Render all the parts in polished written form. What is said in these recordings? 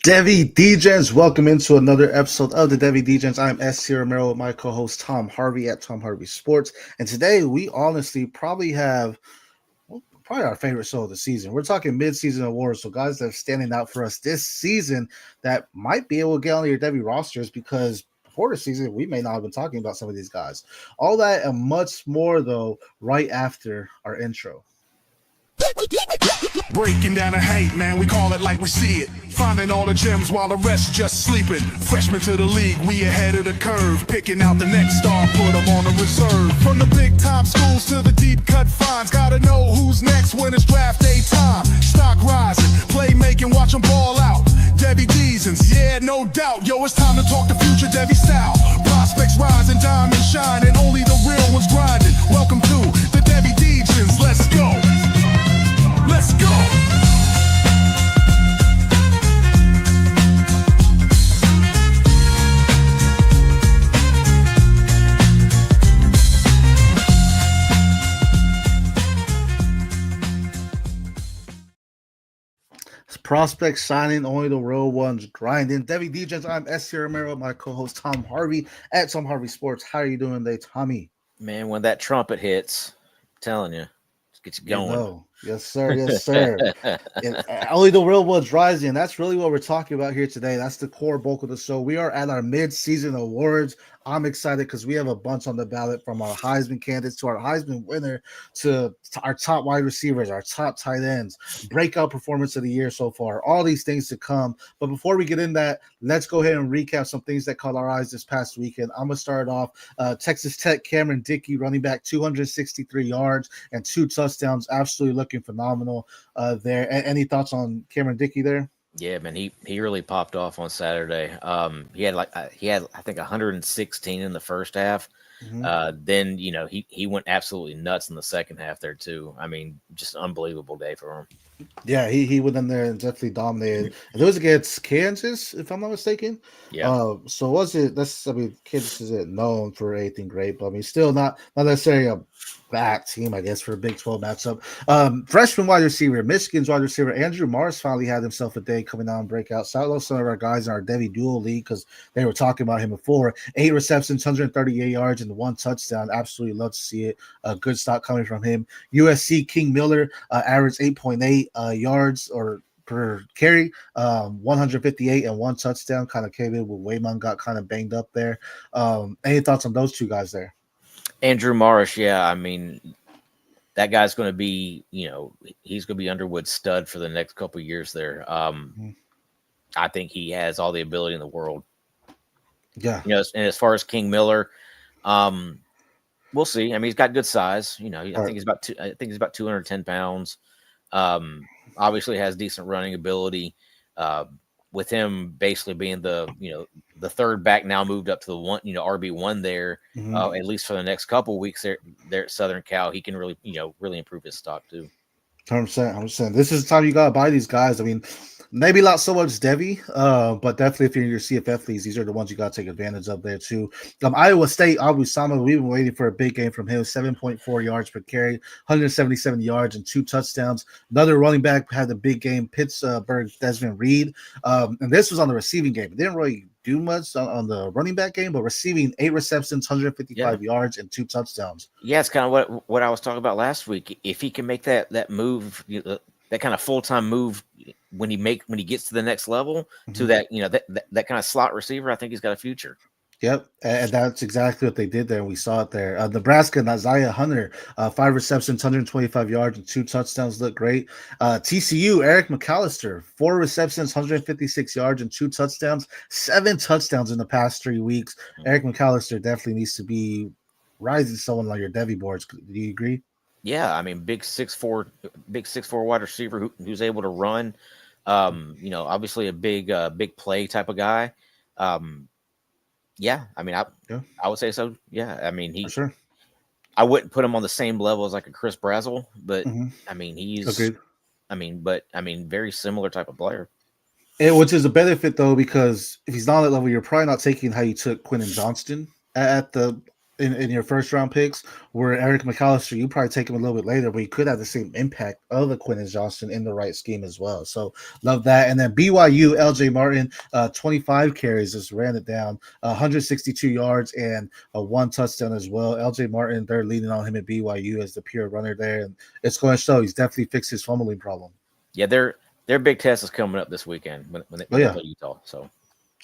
Devy Degens, welcome into another episode of the Devy Degens. I'm S. Romero with my co-host Tom Harvey at Tom Harvey Sports, and today we honestly probably have probably our favorite show of the season. We're talking mid-season awards, so guys that are standing out for us this season that might be able to get on your Devy rosters because before the season we may not have been talking about some of these guys. All that and much more though right after our intro. Breaking down the hate, man, we call it like we see it. Finding all the gems while the rest just sleeping. Freshmen to the league, we ahead of the curve. Picking out the next star, put them on the reserve. From the big time schools to the deep cut finds. Gotta know who's next when it's draft day time. Stock rising, playmaking, watch them ball out. Devy Degens, yeah, no doubt. Yo, it's time to talk the future Devy style. Prospects rising, diamonds shining. Only the real ones grinding. Welcome to the Devy Degens, let's go. Let's go! Prospects signing, only the real ones grinding. Devy Degens, I'm S. Romero, my co-host Tom Harvey at Tom Harvey Sports. How are you doing today, Tommy? Man, when that trumpet hits, I'm telling you, it gets you going. You know. Yes, sir. Yes, sir. And only the real ones rising. That's really what we're talking about here today. That's the core bulk of the show. We are at our mid-season awards. I'm excited because we have a bunch on the ballot from our Heisman candidates to our Heisman winner to our top wide receivers, our top tight ends, breakout performance of the year so far, all these things to come. But before we get in that, let's go ahead and recap some things that caught our eyes this past weekend. I'm going to start off Texas Tech, Cameron Dickey, running back, 263 yards and 2 touchdowns. Absolutely looking phenomenal there. Any thoughts on Cameron Dickey there? Yeah, man, he really popped off on Saturday. He had I think 116 in the first half. Mm-hmm. Then he went absolutely nuts in the second half there too. I mean, just an unbelievable day for him. Yeah, he went in there and definitely dominated. And it was against Kansas, if I'm not mistaken. Yeah. So was it? Kansas isn't known for anything great, but I mean, still not necessarily a bad team, I guess, for a Big 12 matchup. Freshman wide receiver, Michigan's wide receiver, Andrew Morris finally had himself a day coming out and breakout. Shout out to some of our guys in our Devy Dual League because they were talking about him before. 8 receptions, 138 yards, and 1 touchdown. Absolutely love to see it. A good stock coming from him. USC King Miller averaged 8.8 yards or per carry, 158 and 1 touchdown. Kind of came in when Waymon got kind of banged up there. Any thoughts on those two guys there? Andrew Morris, yeah, I mean, that guy's going to be, he's going to be Underwood's stud for the next couple of years there. I think he has all the ability in the world. Yeah. And as far as King Miller, we'll see. I mean, he's got good size. I think he's about 210 pounds. Obviously has decent running ability. With him basically being the third back now moved up to the one, RB1 there, at least for the next couple of weeks there at Southern Cal, he can really, really improve his stock too. 100%. This is the time you gotta buy these guys. I mean, maybe not so much Devy, but definitely if you're in your CFF leagues, these are the ones you gotta take advantage of there too. Iowa State, Abu Sama, we've been waiting for a big game from him. 7.4 yards per carry, 177 yards and 2 touchdowns. Another running back had a big game. Pittsburgh Desmond Reed, and this was on the receiving game. It didn't really do much on the running back game, but receiving 8 receptions, 155 yards, and 2 touchdowns. Yeah, it's kind of what I was talking about last week. If he can make that move, that kind of full-time move when he gets to the next level to that, that kind of slot receiver, I think he's got a future. Yep, and that's exactly what they did there. We saw it there. Nebraska, Isaiah Hunter, 5 receptions, 125 yards, and 2 touchdowns. Look great. TCU, Eric McAllister, 4 receptions, 156 yards, and 2 touchdowns. 7 touchdowns in the past 3 weeks. Eric McAllister definitely needs to be rising someone on your Devy boards. Do you agree? Yeah, I mean, big 6'4" wide receiver who's able to run. Obviously a big play type of guy. Yeah, I mean, I would say so. Yeah, I mean, For sure. I wouldn't put him on the same level as like a Chris Brazzell, but I mean, he's. Agreed. Very similar type of player. Which is a benefit though, because if he's not on that level, you're probably not taking how you took Quentin Johnston at the in your first round picks, where Eric McAllister, you probably take him a little bit later, but he could have the same impact of a Quentin Johnston in the right scheme as well. So love that. And then BYU, LJ Martin, 25 carries, just ran it down, 162 yards and one touchdown as well. LJ Martin, they're leaning on him at BYU as the pure runner there, and it's going to show he's definitely fixed his fumbling problem. Yeah, their big test is coming up this weekend when they play Utah. So.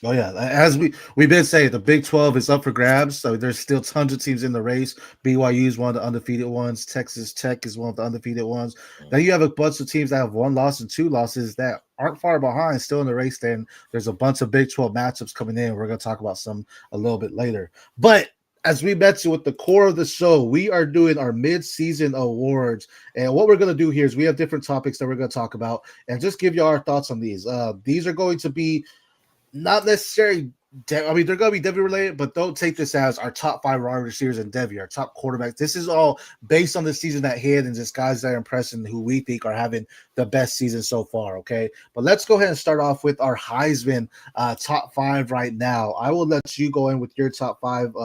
Oh yeah, as we've been saying, the Big 12 is up for grabs. So there's still tons of teams in the race. BYU is one of the undefeated ones. Texas Tech is one of the undefeated ones. Then you have a bunch of teams that have 1 loss and 2 losses that aren't far behind, still in the race. Then there's a bunch of Big 12 matchups coming in. We're going to talk about some a little bit later. But as we mentioned with the core of the show, we are doing our mid-season awards. And what we're going to do here is we have different topics that we're going to talk about and just give you our thoughts on these. These are going to be not necessarily, I mean, they're going to be Devy related, but don't take this as our top 5 wide receivers and Devy, our top quarterbacks. This is all based on the season at hand and just guys that are impressing who we think are having the best season so far, okay? But let's go ahead and start off with our Heisman top 5 right now. I will let you go in with your top 5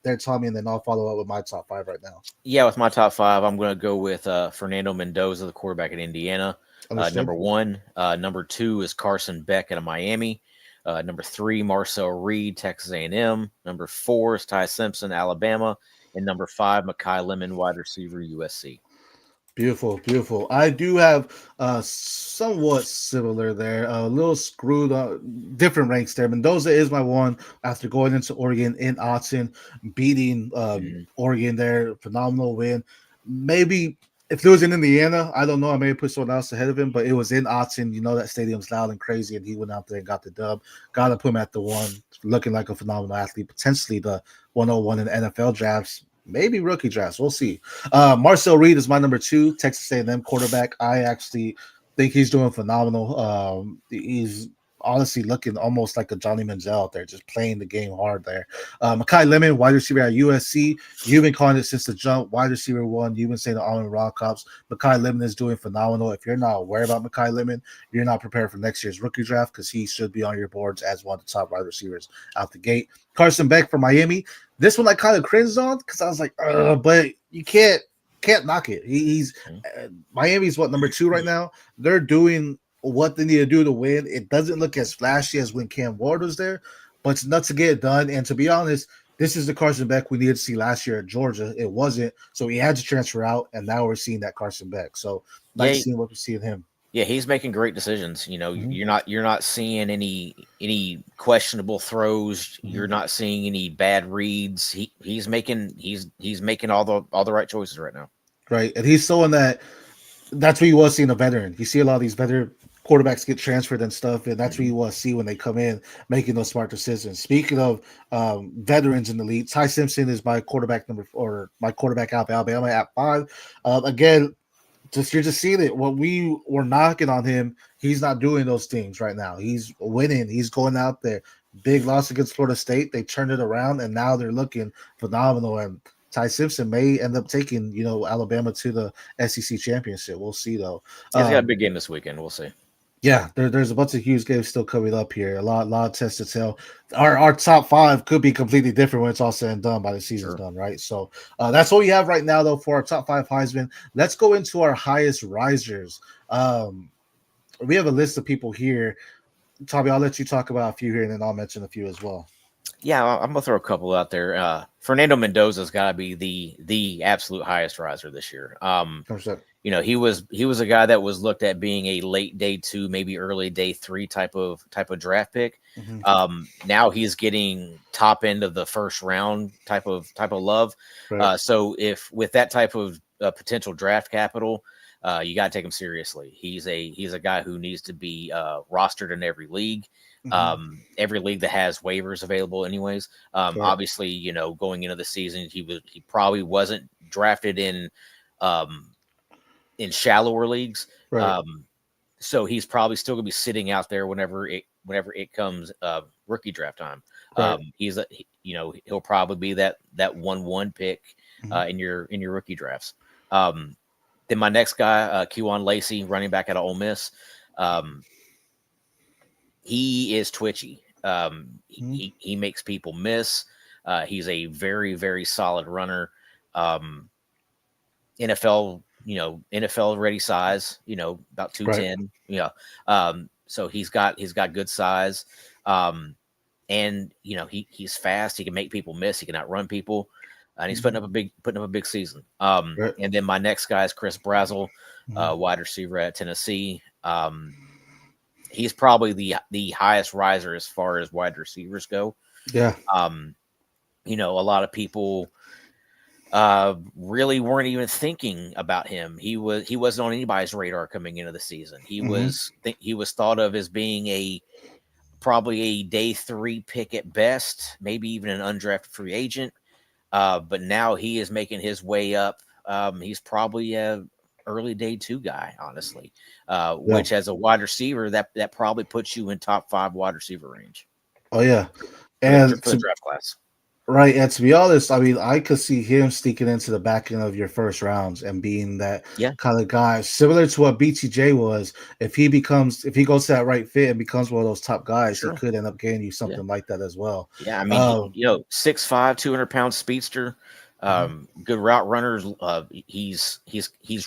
there, Tommy, and then I'll follow up with my top 5 right now. Yeah, with my top 5, I'm going to go with Fernando Mendoza, the quarterback at Indiana, number 1. Number 2 is Carson Beck out of Miami. Number 3, Marcel Reed, Texas A&M. Number 4 is Ty Simpson, Alabama. And number 5, Mekhi Lemon, wide receiver, USC. Beautiful, beautiful. I do have somewhat similar there, a little screwed different ranks there. Mendoza is my 1 after going into Oregon in Autzen, beating Oregon there. Phenomenal win. Maybe if it was in Indiana, I don't know. I may put someone else ahead of him, but it was in Autzen. You know that stadium's loud and crazy, and he went out there and got the dub. Got to put him at the 1, looking like a phenomenal athlete, potentially the 101 in NFL drafts, maybe rookie drafts. We'll see. Marcel Reed is my number 2, Texas A&M quarterback. I actually think he's doing phenomenal. He's honestly looking almost like a Johnny Manziel out there, just playing the game hard there. Mekhi Lemon, wide receiver at USC. You've been calling it since the jump, wide receiver 1. You've been saying the Almond Rock Cops. Mekhi Lemon is doing phenomenal. If you're not aware about Mekhi Lemon, you're not prepared for next year's rookie draft because he should be on your boards as one of the top wide receivers out the gate. Carson Beck for Miami. This one I kind of cringed on because I was like, but you can't knock it. He's Miami's number 2 right now. They're doing what they need to do to win. It doesn't look as flashy as when Cam Ward was there, but it's enough to get it done. And to be honest, this is the Carson Beck we needed to see last year at Georgia. It wasn't, so he had to transfer out, and now we're seeing that Carson Beck. So nice seeing what we see in him. Yeah, he's making great decisions. You know, you're not seeing any questionable throws. You're not seeing any bad reads. He's making all the right choices right now. Right, and he's showing that. That's what you want to see in a veteran. You see a lot of these veteran quarterbacks get transferred and stuff, and that's what you want to see when they come in making those smart decisions. Speaking of veterans in the league, Ty Simpson is my quarterback my quarterback out of Alabama at 5. Again, you're just seeing it. When we were knocking on him, he's not doing those things right now. He's winning. He's going out there. Big loss against Florida State. They turned it around, and now they're looking phenomenal. And Ty Simpson may end up taking, Alabama to the SEC championship. We'll see, though. He's got a big game this weekend. We'll see. Yeah, there's a bunch of huge games still coming up here. A lot of tests to tell. Our top 5 could be completely different when it's all said and done by the season's done, right? So that's what we have right now, though, for our top 5 Heisman. Let's go into our highest risers. We have a list of people here. Tommy, I'll let you talk about a few here, and then I'll mention a few as well. Yeah, I'm gonna throw a couple out there. Fernando Mendoza's got to be the absolute highest riser this year. 100%. He was a guy that was looked at being a late day 2, maybe early day 3 type of draft pick. Now he's getting top end of the first round type of love. Right. So if with that type of potential draft capital, you got to take him seriously. He's a guy who needs to be rostered in every league. Every league that has waivers available anyways. Obviously, going into the season, he probably wasn't drafted in shallower leagues. Right. So he's probably still gonna be sitting out there whenever it comes rookie draft time. Right. He'll probably be that 1-1 pick in your rookie drafts. Then my next guy, Kewan Lacey, running back out of Ole Miss. He is twitchy. He makes people miss. He's a very, very solid runner. NFL, NFL ready size, about 210. Yeah. So he's got good size. And he's fast. He can make people miss. He can outrun people. And he's putting up a big season. And then my next guy is Chris Brazzell, wide receiver at Tennessee. He's probably the highest riser as far as wide receivers go. Yeah. A lot of people really weren't even thinking about him. He wasn't on anybody's radar coming into the season. He was thought of as being probably a day 3 pick at best, maybe even an undrafted free agent. But now he is making his way up. He's probably a early day 2 guy, honestly, which as a wide receiver, that probably puts you in top 5 wide receiver range. Oh yeah. And for the draft class. Right, and to be honest, I mean, I could see him sneaking into the back end of your first rounds and being that kind of guy, similar to what BTJ was. If he goes to that right fit and becomes one of those top guys, he could end up getting you something like that as well. Yeah, I mean, 6'5", 200-pound speedster, good route runners. He's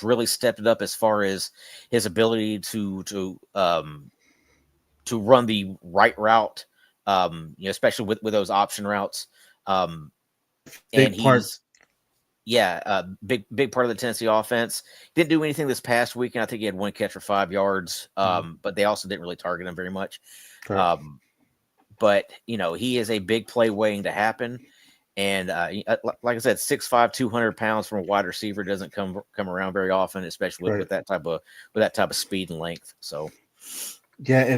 really stepped it up as far as his ability to run the right route, especially with those option routes. And big part of the Tennessee offense. Didn't do anything this past weekend. I think he had 1 catch for 5 yards. But they also didn't really target him very much. But he is a big play waiting to happen. And like I said, 6'5", 200 pounds from a wide receiver doesn't come around very often, especially with that type of speed and length. So yeah,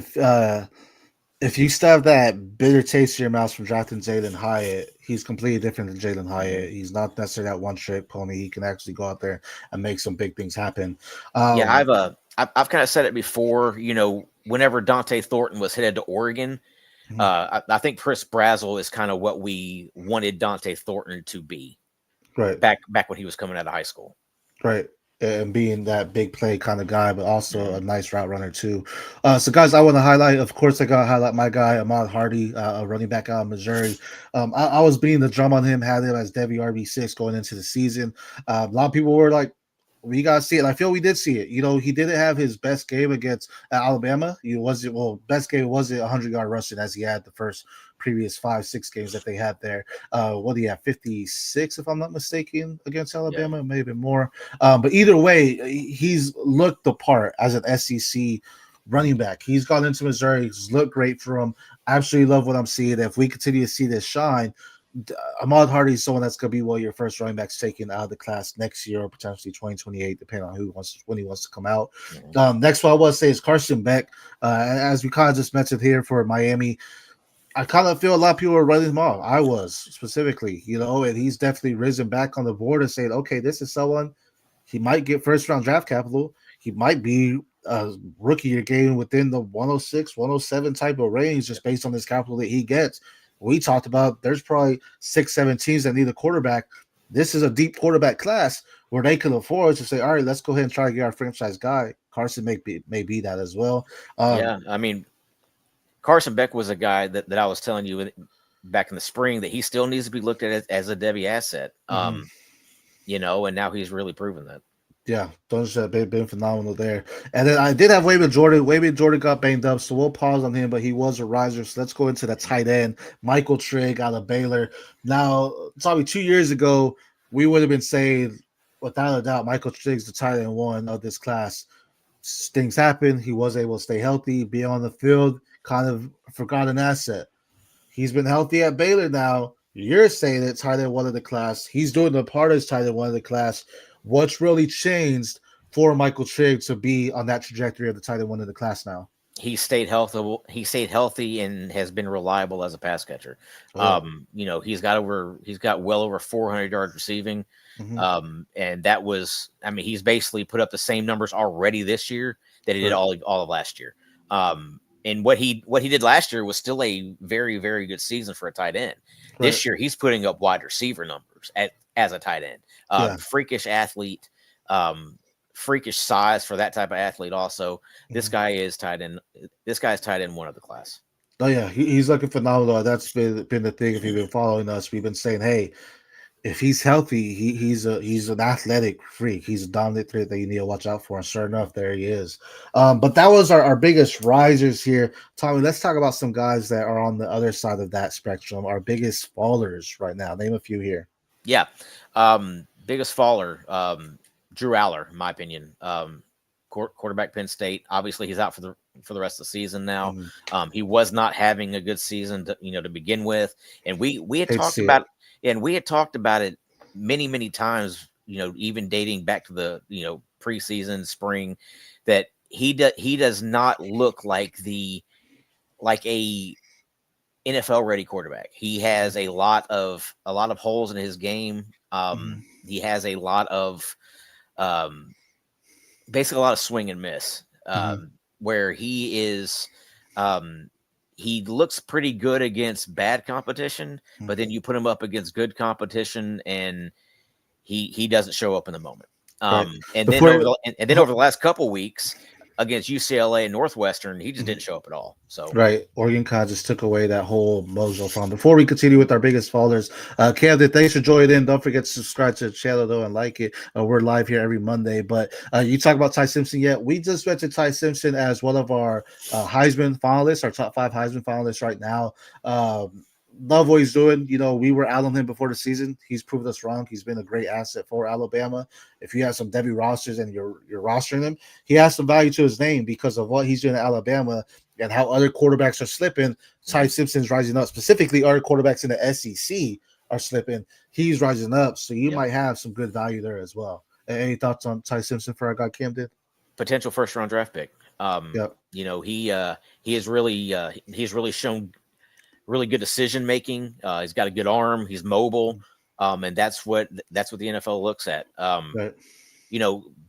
if you still have that bitter taste in your mouth from drafting Jalen Hyatt, he's completely different than Jalen Hyatt. He's not necessarily that one-trick pony. He can actually go out there and make some big things happen. I've kind of said it before. Whenever Dante Thornton was headed to Oregon, I think Chris Brazzell is kind of what we wanted Dante Thornton to be. Right. Back when he was coming out of high school. Right. And being that big play kind of guy, but also a nice route runner too. So guys, I want to highlight, of course, I got to highlight my guy, Ahmad Hardy, a running back out of Missouri. I was beating the drum on him, had him as Devy RB6 going into the season. A lot of people were like, we got to see it. I feel we did see it. He didn't have his best game against Alabama. Best game wasn't 100-yard rushing as he had the previous 5-6 games that they had there. What do you have? 56, if I'm not mistaken, against Alabama. It may have been more. But either way, he's looked the part as an SEC running back. He's gone into Missouri. He's looked great for him. I absolutely love what I'm seeing. If we continue to see this shine, Ahmad Hardy is someone that's going to be one of your first running backs taken out of the class next year or potentially 2028, depending on when he wants to come out. Next one I want to say is Carson Beck. As we kind of just mentioned here for Miami, I kind of feel a lot of people are running him off. I was specifically, and he's definitely risen back on the board and saying, okay, this is someone, he might get first round draft capital. He might be a rookie year game within the 106, 107 type of range just based on this capital that he gets. We talked about there's probably 6-7 teams that need a quarterback. This is a deep quarterback class where they can afford to say, all right, let's go ahead and try to get our franchise guy. Carson may be that as well. I mean, Carson Beck was a guy that I was telling you back in the spring that he still needs to be looked at as a Devy asset. And now he's really proven that. Yeah, those have been phenomenal there. And then I did have Wayman Jordan. Wayman Jordan got banged up, so we'll pause on him, but he was a riser. So let's go into the tight end, Michael Trigg out of Baylor. Now, probably 2 years ago, we would have been saying, without a doubt, Michael Trigg's the tight end 1 of this class. Things happen. He was able to stay healthy, be on the field, kind of forgotten asset. He's been healthy at Baylor now. You're saying it's tight end 1 of the class. He's doing the part as tight end 1 of the class. What's really changed for Michael Trigg to be on that trajectory of the tight end 1 of the class now? He stayed healthy and has been reliable as a pass catcher. He's got well over 400 yards receiving. And that was, he's basically put up the same numbers already this year that he did all of last year. And what he did last year was still a very, very good season for a tight end. This year, he's putting up wide receiver numbers as a tight end. Freakish athlete, freakish size for that type of athlete. Also, this guy is tight end. This guy's tight end 1 of the class. Oh yeah, he's looking phenomenal. That's been the thing. If you've been following us, we've been saying, hey, if he's healthy, he's an athletic freak. He's a dominant threat that you need to watch out for. And sure enough, there he is. But that was our biggest risers here. Tommy, let's talk about some guys that are on the other side of that spectrum. Our biggest fallers right now. Name a few here. Yeah. Biggest faller, Drew Aller, in my opinion. Quarterback, Penn State. Obviously, he's out for the rest of the season now. He was not having a good season, to begin with, and we had Hate to talked see about it. and we had talked about it many times. Even dating back to the preseason, spring, that he does not look like a NFL ready quarterback. He has a lot of holes in his game. He has a lot of basically a lot of swing and miss, where he is. He looks pretty good against bad competition, but then you put him up against good competition, and he doesn't show up in the moment. Right. And Before then over the last couple weeks against UCLA and Northwestern, he just didn't show up at all. So right, Oregon kind of just took away that whole mojo from him. Before we continue with our biggest followers, Camden, thanks for joining in. Don't forget to subscribe to the channel though and like it. We're live here every Monday. But you talk about Ty Simpson yet? We just mentioned Ty Simpson as one of our Heisman finalists, our top 5 Heisman finalists right now. Love what he's doing. We were out on him before the season. He's proved us wrong. He's been a great asset for Alabama. If you have some Devy rosters and you're rostering him, he has some value to his name because of what he's doing at Alabama and how other quarterbacks are slipping. Ty Simpson's rising up. Specifically, other quarterbacks in the SEC are slipping. He's rising up, so you might have some good value there as well. Any thoughts on Ty Simpson for our guy Camden? Potential first round draft pick. He has really shown really good decision making. He's got a good arm. He's mobile, and that's what the NFL looks at. Right.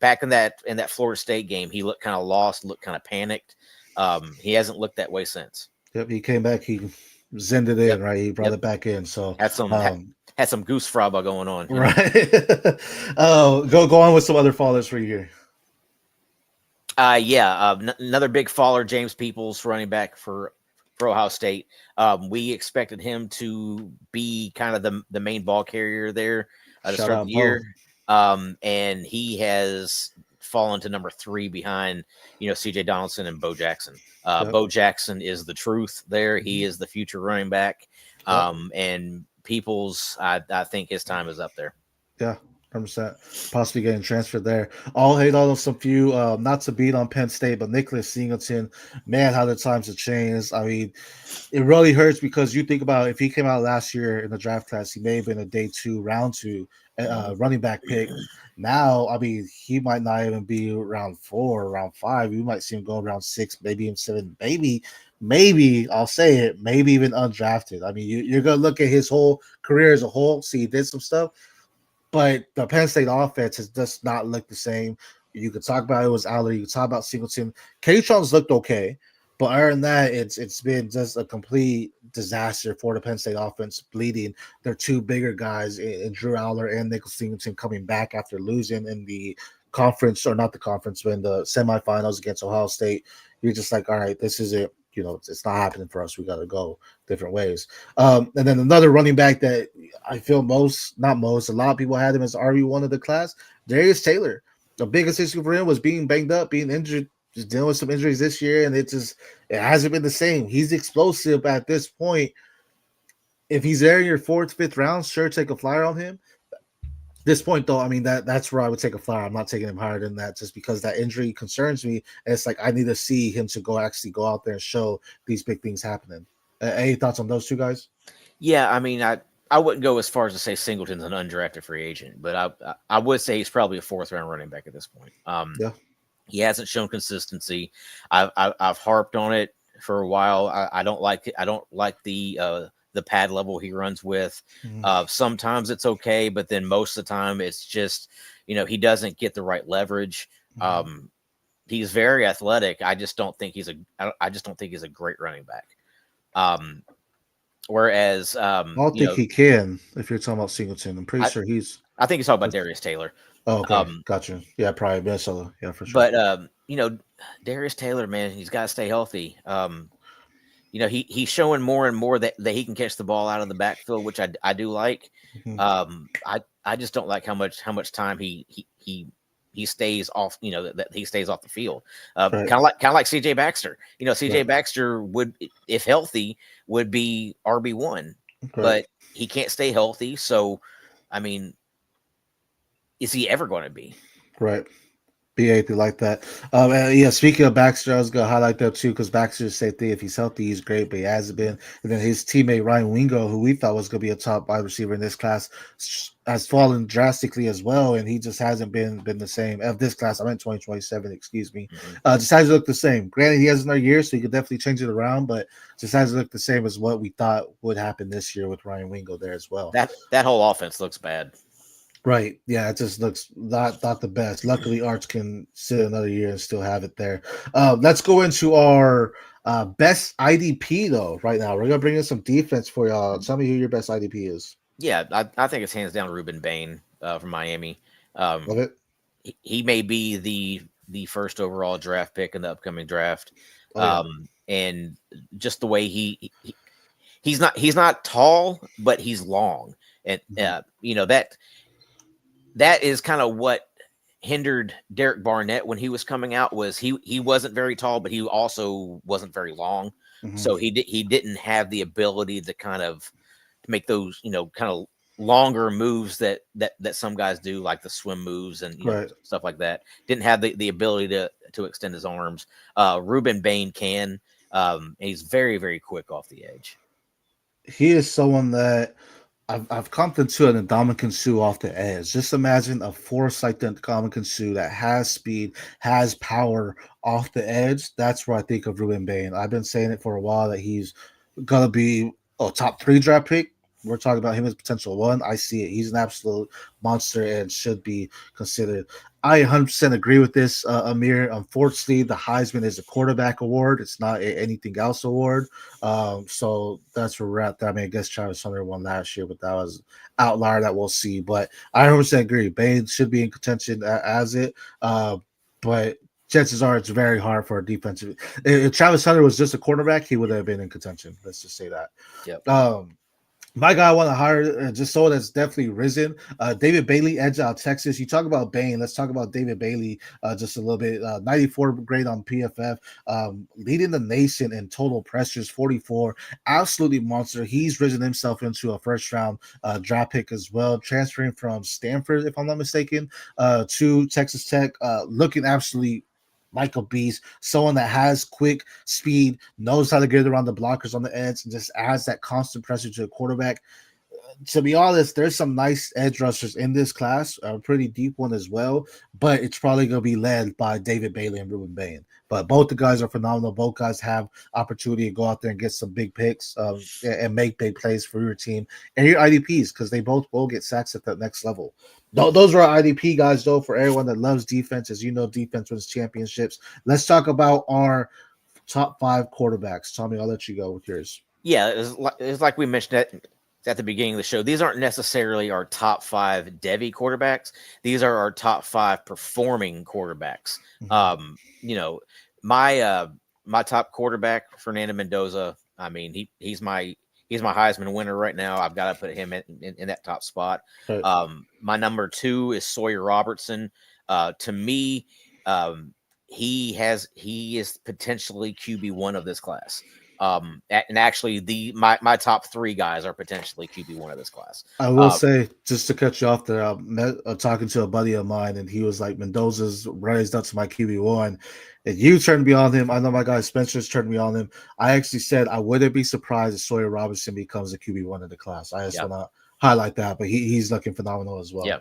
Back in that Florida State game, he looked kind of lost, looked kind of panicked. He hasn't looked that way since. Yep, he came back. He zenned it in, right? He brought it back in. So had some goose fraba going on, right? Go on with some other fallers for you here. Another big faller, James Peoples, running back for Ohio State. We expected him to be kind of the main ball carrier there to start the year, and he has fallen to number 3 behind CJ Donaldson and Bo Jackson. Bo Jackson is the truth there. He is the future running back, and Peoples, I think his time is up there. Yeah. 100%, possibly getting transferred there. I'll hate on some few, not to beat on Penn State, but Nicholas Singleton, man, how the times have changed. I mean, it really hurts because you think about if he came out last year in the draft class, he may have been a day 2, round 2 running back pick. Now, I mean, he might not even be round 4, round 5. We might see him go around 6, maybe even 7, maybe I'll say it, maybe even undrafted. I mean, you're going to look at his whole career as a whole, see he did some stuff. But the Penn State offense has just not looked the same. You could talk about it was Aller. You could talk about Singleton. K-Tron's looked okay, but other than that, it's been just a complete disaster for the Penn State offense, bleeding. They're 2 bigger guys in Drew Aller and Nicholas Singleton coming back after losing in the conference, or not the conference, but in the semifinals against Ohio State. You're just like, all right, this is it. It's not happening for us. We got to go different ways. And then another running back that I feel a lot of people had him as RB1 of the class, Darius Taylor. The biggest issue for him was being banged up, being injured, just dealing with some injuries this year, and it hasn't been the same. He's explosive at this point. If he's there in your 4th, 5th round, sure, take a flyer on him. This point, though, I mean, that's where I would take a flyer. I'm not taking him higher than that just because that injury concerns me. And it's like I need to see him to actually go out there and show these big things happening. Any thoughts on those 2 guys? Yeah, I mean, I wouldn't go as far as to say Singleton's an undrafted free agent, but I would say he's probably a 4th round running back at this point. He hasn't shown consistency. I've harped on it for a while. I don't like it. I don't like the pad level he runs with. Sometimes it's okay, but then most of the time it's just, he doesn't get the right leverage. He's very athletic. I just don't think he's a great running back. Whereas I don't think he can. If you're talking about Singleton, I'm pretty sure I think he's talking about Darius Taylor. Oh, okay, gotcha. Yeah, probably Minnesota. Yeah, for sure. But Darius Taylor, man, he's got to stay healthy. he's showing more and more that he can catch the ball out of the backfield, which I do like. I just don't like how much time he stays off, that he stays off the field. Kind of like CJ Baxter. CJ Baxter would, if healthy, would be RB1, but he can't stay healthy. So, I mean, is he ever going to be? Right. Be anything like that. And yeah, speaking of Baxter, I was going to highlight that too, because Baxter's safety, if he's healthy, he's great, but he hasn't been. And then his teammate Ryan Wingo, who we thought was going to be a top wide receiver in this class, has fallen drastically as well, and he just hasn't been the same. Of this class, I meant 2027, excuse me. Just hasn't looked the same. Granted, he has another year, so he could definitely change it around, but just hasn't looked the same as what we thought would happen this year with Ryan Wingo there as well. That whole offense looks bad. Right. Yeah, it just looks not the best. Luckily, Arch can sit another year and still have it there. Let's go into our best IDP, though, right now. We're going to bring in some defense for y'all. Tell me who your best IDP is. Yeah, I think it's hands down Ruben Bain from Miami. Love it. He may be the first overall draft pick in the upcoming draft. And just the way he's not tall, but he's long. And, that is kind of what hindered Derek Barnett when he was coming out. Was he wasn't very tall, but he also wasn't very long. So he didn't have the ability to kind of make those kind of longer moves that some guys do, like the swim moves and stuff like that. Didn't have the ability to extend his arms. Ruben Bain can. He's very, very quick off the edge. He is someone that I've come to an Ndamukong Suh off the edge. Just imagine a force like the Ndamukong Suh that has speed, has power off the edge. That's where I think of Ruben Bain. I've been saying it for a while that he's gonna be a top 3 draft pick. We're talking about him as potential 1. I see it. He's an absolute monster and should be considered. I 100% agree with this, Amir. Unfortunately, the Heisman is a quarterback award. It's not anything else award. So that's where we're at there. I mean, I guess Travis Hunter won last year, but that was outlier that we'll see. But I 100% agree. Bain should be in contention as it. But chances are it's very hard for a defensive. If Travis Hunter was just a quarterback, he would have been in contention. Let's just say that. Yep. My guy I want to hire, just so that's definitely risen. David Bailey, edge out of Texas. You talk about Bain. Let's talk about David Bailey just a little bit. 94 grade on PFF, leading the nation in total pressures, 44. Absolutely monster. He's risen himself into a first round draft pick as well, transferring from Stanford, if I'm not mistaken, to Texas Tech, looking absolutely like a beast, someone that has quick speed, knows how to get around the blockers on the edge, and just adds that constant pressure to the quarterback. To be honest, there's some nice edge rushers in this class, a pretty deep one as well, but it's probably going to be led by David Bailey and Ruben Bain. But both the guys are phenomenal. Both guys have opportunity to go out there and get some big picks and make big plays for your team and your IDPs, because they both will get sacks at that next level. Those are our IDP guys, though, for everyone that loves defense. As you know, defense wins championships. Let's talk about our top 5 quarterbacks. Tommy, I'll let you go with yours. Yeah, it's like we mentioned at the beginning of the show. These aren't necessarily our top 5 Devy quarterbacks. These are our top 5 performing quarterbacks. My top quarterback, Fernando Mendoza. I mean, he's my Heisman winner right now. I've got to put him in that top spot. Right. My number 2 is Sawyer Robertson. To me, he is potentially QB1 of this class. And actually, my top 3 guys are potentially QB1 of this class. I will say, just to cut you off there, I'm talking to a buddy of mine, and he was like, Mendoza's raised up to my QB1. And you turned me on him. I know my guy Spencer's turned me on him. I actually said I wouldn't be surprised if Sawyer Robertson becomes a QB1 of the class. I just want to highlight that, but he's looking phenomenal as well. Yeah.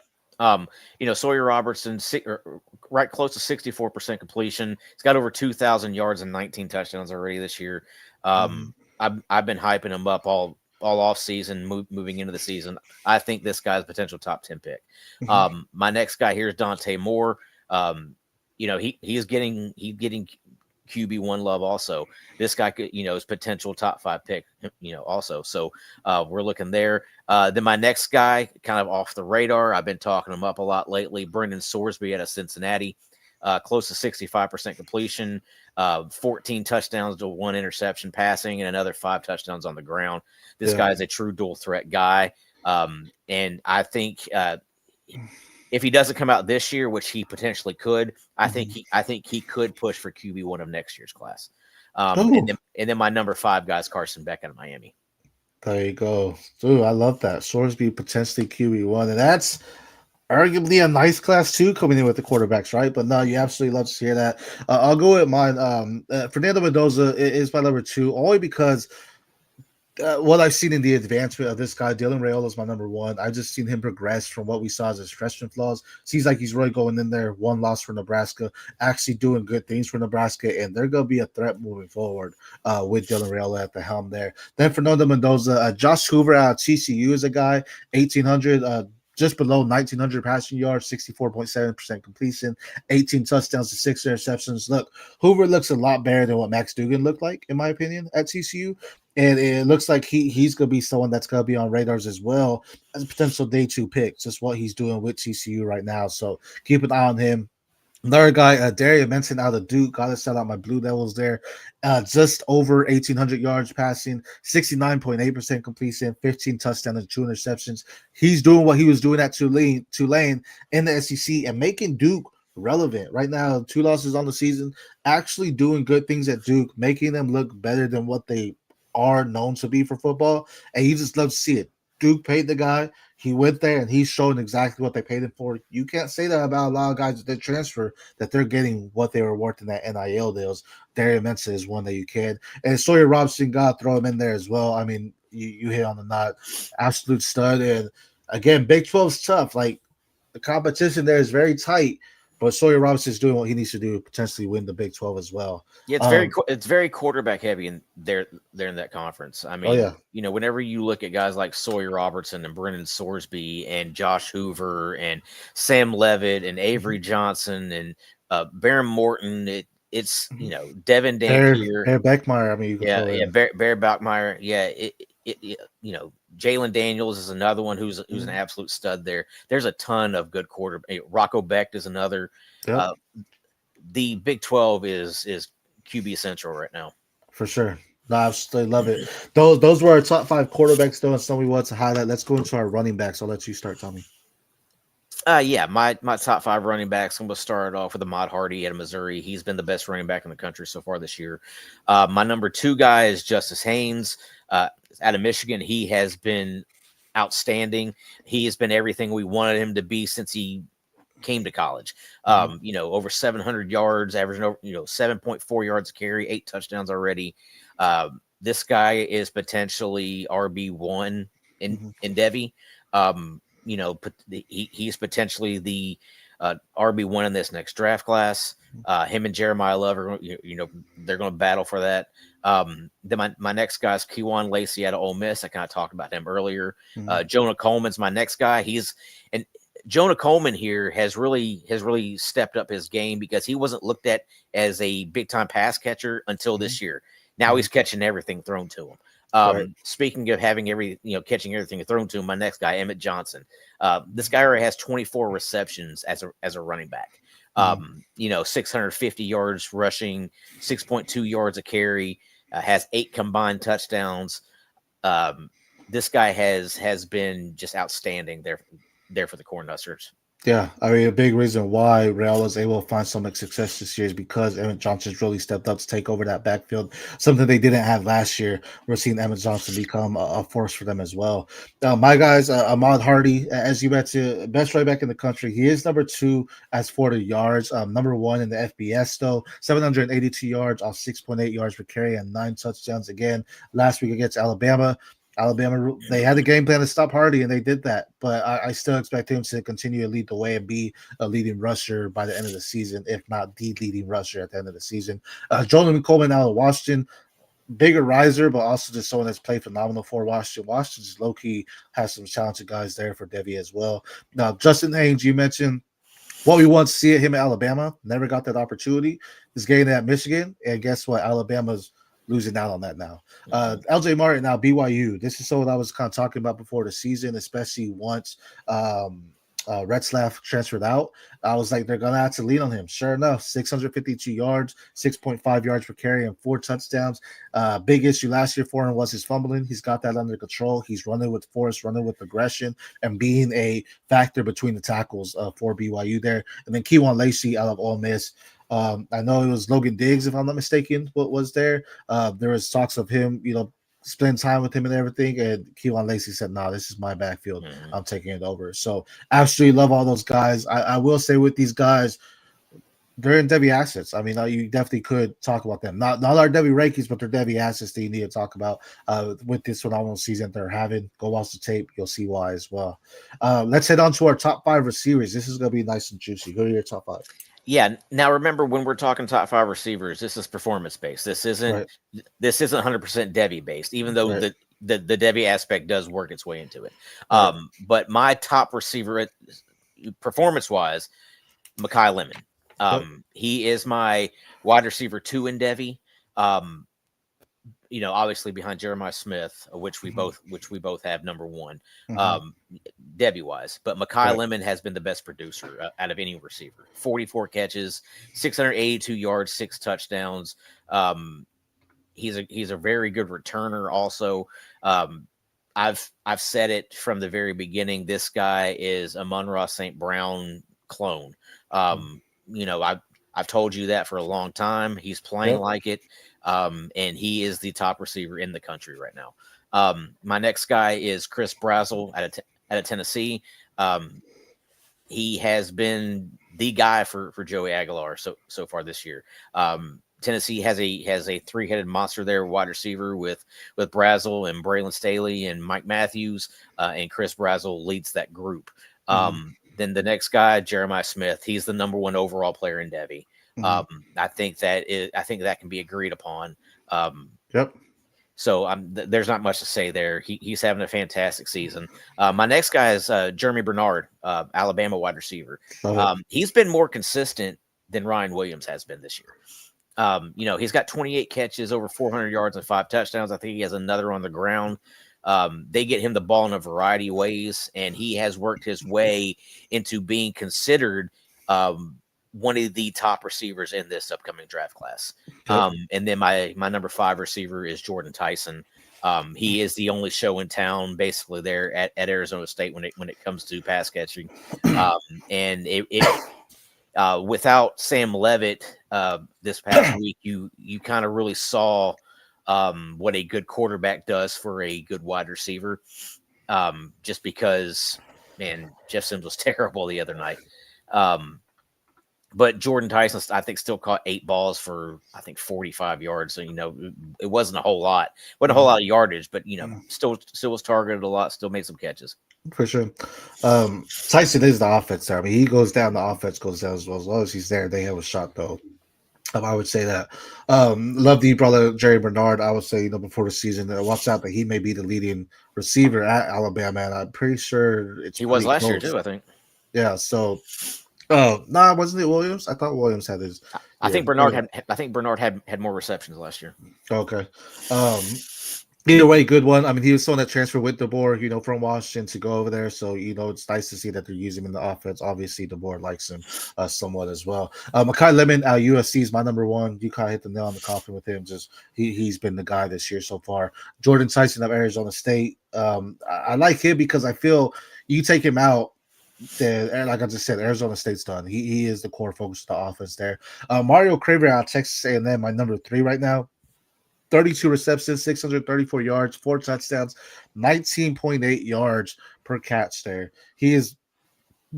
Sawyer Robertson, right close to 64% completion. He's got over 2,000 yards and 19 touchdowns already this year. I've been hyping him up all off season, moving into the season. I think this guy's a potential top 10 pick. My next guy here is Dante Moore. He's getting QB1 love also. This guy could, is potential top 5 pick, also. So we're looking there. Then my next guy, kind of off the radar, I've been talking him up a lot lately, Brendan Sorsby out of Cincinnati. close to 65% completion, 14 touchdowns to 1 interception passing, and another 5 touchdowns on the ground. This guy is a true dual threat guy. And I think if he doesn't come out this year, which he potentially could, I think he could push for QB1 of next year's class. And then my number 5 guy is Carson Beck out of Miami. There you go. Dude, I love that. Sorsby potentially QB1. And that's arguably a nice class too, coming in with the quarterbacks, right? But no, you absolutely love to hear that. I'll go with mine. Fernando Mendoza is my number 2, only because what I've seen in the advancement of this guy. Dylan Raiola is my number 1. I've just seen him progress from what we saw as his freshman flaws. Seems like he's really going in there. 1 loss for Nebraska, actually doing good things for Nebraska, and they're going to be a threat moving forward with Dylan Raiola at the helm there. Then Fernando Mendoza, Josh Hoover out of TCU is a guy, 1,800, just below 1,900 passing yards, 64.7% completion, 18 touchdowns to 6 interceptions. Look, Hoover looks a lot better than what Max Duggan looked like, in my opinion, at TCU. And it looks like he's going to be someone that's going to be on radars as well as a potential day 2 pick, just what he's doing with TCU right now. So keep an eye on him. Another guy, Darius Benson out of Duke, got to shout out my Blue Devils there. Just over 1,800 yards passing, 69.8% completion, 15 touchdowns and 2 interceptions. He's doing what he was doing at Tulane in the SEC and making Duke relevant. Right now, 2 losses on the season, actually doing good things at Duke, making them look better than what they are known to be for football. And you just love to see it. Duke paid the guy. He went there and he's showing exactly what they paid him for. You can't say that about a lot of guys that transfer, that they're getting what they were worth in that NIL deals. Darius Benson is one that you can. And Sawyer Robinson, got to throw him in there as well. I mean, you hit on the knot. Absolute stud. And again, Big 12 is tough. Like, the competition there is very tight. But Sawyer Robinson is doing what he needs to do, potentially win the Big 12 as well. Yeah, it's very quarterback heavy, and they're in that conference. I mean, whenever you look at guys like Sawyer Robertson and Brendan Sorsby and Josh Hoover and Sam Levitt and Avery Johnson and Baron Morton, it's Devin Dampier, Bear Beckmeyer. I mean, Bear Beckmeyer. Yeah, Jalen Daniels is another one who's an absolute stud there. There's a ton of good quarterback. Rocco Becht is another. Yep. The Big 12 is QB central right now. For sure. No, I absolutely love it. Those were our top 5 quarterbacks, though, and some we want to highlight. Let's go into our running backs. I'll let you start, Tommy. My top 5 running backs. I'm going to start off with Ahmad Hardy out of Missouri. He's been the best running back in the country so far this year. My number 2 guy is Justice Haynes out of Michigan. He has been outstanding. He has been everything we wanted him to be since he came to college. Over 700 yards, averaging over 7.4 yards a carry, 8 touchdowns already. This guy is potentially RB1 in Devy. He's potentially the RB1 in this next draft class. Him and Jeremiah Love are, they're going to battle for that. Then my next guy is Kewan Lacey out of Ole Miss. I kind of talked about him earlier. Jonah Coleman's my next guy. Jonah Coleman here has really stepped up his game, because he wasn't looked at as a big time pass catcher until this year. Now he's catching everything thrown to him. Right. Speaking of having catching everything thrown to him, my next guy, Emmett Johnson. This guy already has 24 receptions as a running back. 650 yards rushing, 6.2 yards a carry, has 8 combined touchdowns. This guy has been just outstanding there for the Cornhuskers. Yeah, I mean, a big reason why Real was able to find so much success this year is because Emmett Johnson's really stepped up to take over that backfield, something they didn't have last year. We're seeing Emmett Johnson become a force for them as well. My guys, Ahmad Hardy, as you mentioned, best right back in the country. He is number 2 as for the yards, number 1 in the FBS, though, 782 yards off 6.8 yards per carry and 9 touchdowns. Again, last week against Alabama, they had a game plan to stop Hardy, and they did that. But I still expect him to continue to lead the way and be a leading rusher by the end of the season, if not the leading rusher at the end of the season. Jolyn Coleman out of Washington, bigger riser, but also just someone that's played phenomenal for Washington. Washington just low-key has some talented guys there for Devy as well. Now, Justin Haynes, you mentioned what we want to see at him at Alabama. Never got that opportunity. He's getting at Michigan, and guess what? Alabama's losing out on that now. LJ Martin now BYU. This is what I was kind of talking about before the season, especially once Retzlaff transferred out. I was like, they're gonna have to lean on him. Sure enough, 652 yards, 6.5 yards per carry, and 4 touchdowns. Big issue last year for him was his fumbling. He's got that under control. He's running with force, running with aggression, and being a factor between the tackles for BYU there. And then Keywan Lacey out of Ole Miss. I know it was Logan Diggs, if I'm not mistaken, what was there. There was talks of him, spend time with him and everything. And Keywan Lacey said, "No, this is my backfield. I'm taking it over." So absolutely love all those guys. I will say with these guys, they're in Devy assets. I mean, you definitely could talk about them. Not our Devy rankings, but they're Devy assets that you need to talk about with this phenomenal season they're having. Go watch the tape. You'll see why as well. Let's head on to our top 5 receivers. This is going to be nice and juicy. Who are your top 5? Yeah. Now remember, when we're talking top 5 receivers, this is performance based. This isn't 100% Devy based, even though the Devy aspect does work its way into it. But my top receiver, performance wise, Mekhi Lemon. He is my wide receiver 2 in Devy. Obviously behind Jeremiah Smith, which we both have number 1, Devy wise. But Mekhi Lemon has been the best producer out of any receiver. 44 catches, 682 yards, 6 touchdowns. He's a very good returner. Also, I've said it from the very beginning. This guy is a Amon-Ra St. Brown clone. I've told you that for a long time. He's playing like it. And he is the top receiver in the country right now. My next guy is Chris Brazzell out of Tennessee. He has been the guy for Joey Aguilar so far this year. Tennessee has a 3-headed monster there, wide receiver with Brazzell and Braylon Staley and Mike Matthews, and Chris Brazzell leads that group. Then the next guy, Jeremiah Smith, he's the number 1 overall player in Devy. I think that can be agreed upon. So there's not much to say there. He's having a fantastic season. My next guy is Jeremy Bernard, Alabama wide receiver. He's been more consistent than Ryan Williams has been this year. He's got 28 catches, over 400 yards, and 5 touchdowns. I think he has another on the ground. They get him the ball in a variety of ways, and he has worked his way into being considered one of the top receivers in this upcoming draft class. And then my number 5 receiver is Jordan Tyson. He is the only show in town basically there at Arizona State when it comes to pass catching. And without Sam Levitt this past week, you kind of really saw what a good quarterback does for a good wide receiver. Just because, man, Jeff Sims was terrible the other night. But Jordan Tyson, I think, still caught 8 balls for, I think, 45 yards. So, it wasn't a whole lot. Wasn't a whole lot of yardage, but, still was targeted a lot, still made some catches. For sure. Tyson is the offense there. I mean, he goes down, the offense goes down as well. As long as he's there, they have a shot, though. I would say that. Love the brother Jerry Bernard. I would say, before the season, watch out that he may be the leading receiver at Alabama. And I'm pretty sure he was last year, too, I think. Yeah, so... Oh, no, wasn't it Williams? I thought Williams had his. I think Bernard had more receptions last year. Okay. Either way, good one. I mean, he was someone that transferred with DeBoer, from Washington to go over there. So, it's nice to see that they're using him in the offense. Obviously, DeBoer likes him somewhat as well. Mekhi Lemon, USC is my number 1. You kind of hit the nail on the coffin with him. Just he's been the guy this year so far. Jordan Tyson of Arizona State. I like him because I feel you take him out. Like I just said, Arizona State's done. He is the core focus of the offense there. Mario Craver out of Texas A&M, my number 3 right now. 32 receptions, 634 yards, 4 touchdowns, 19.8 yards per catch there. He is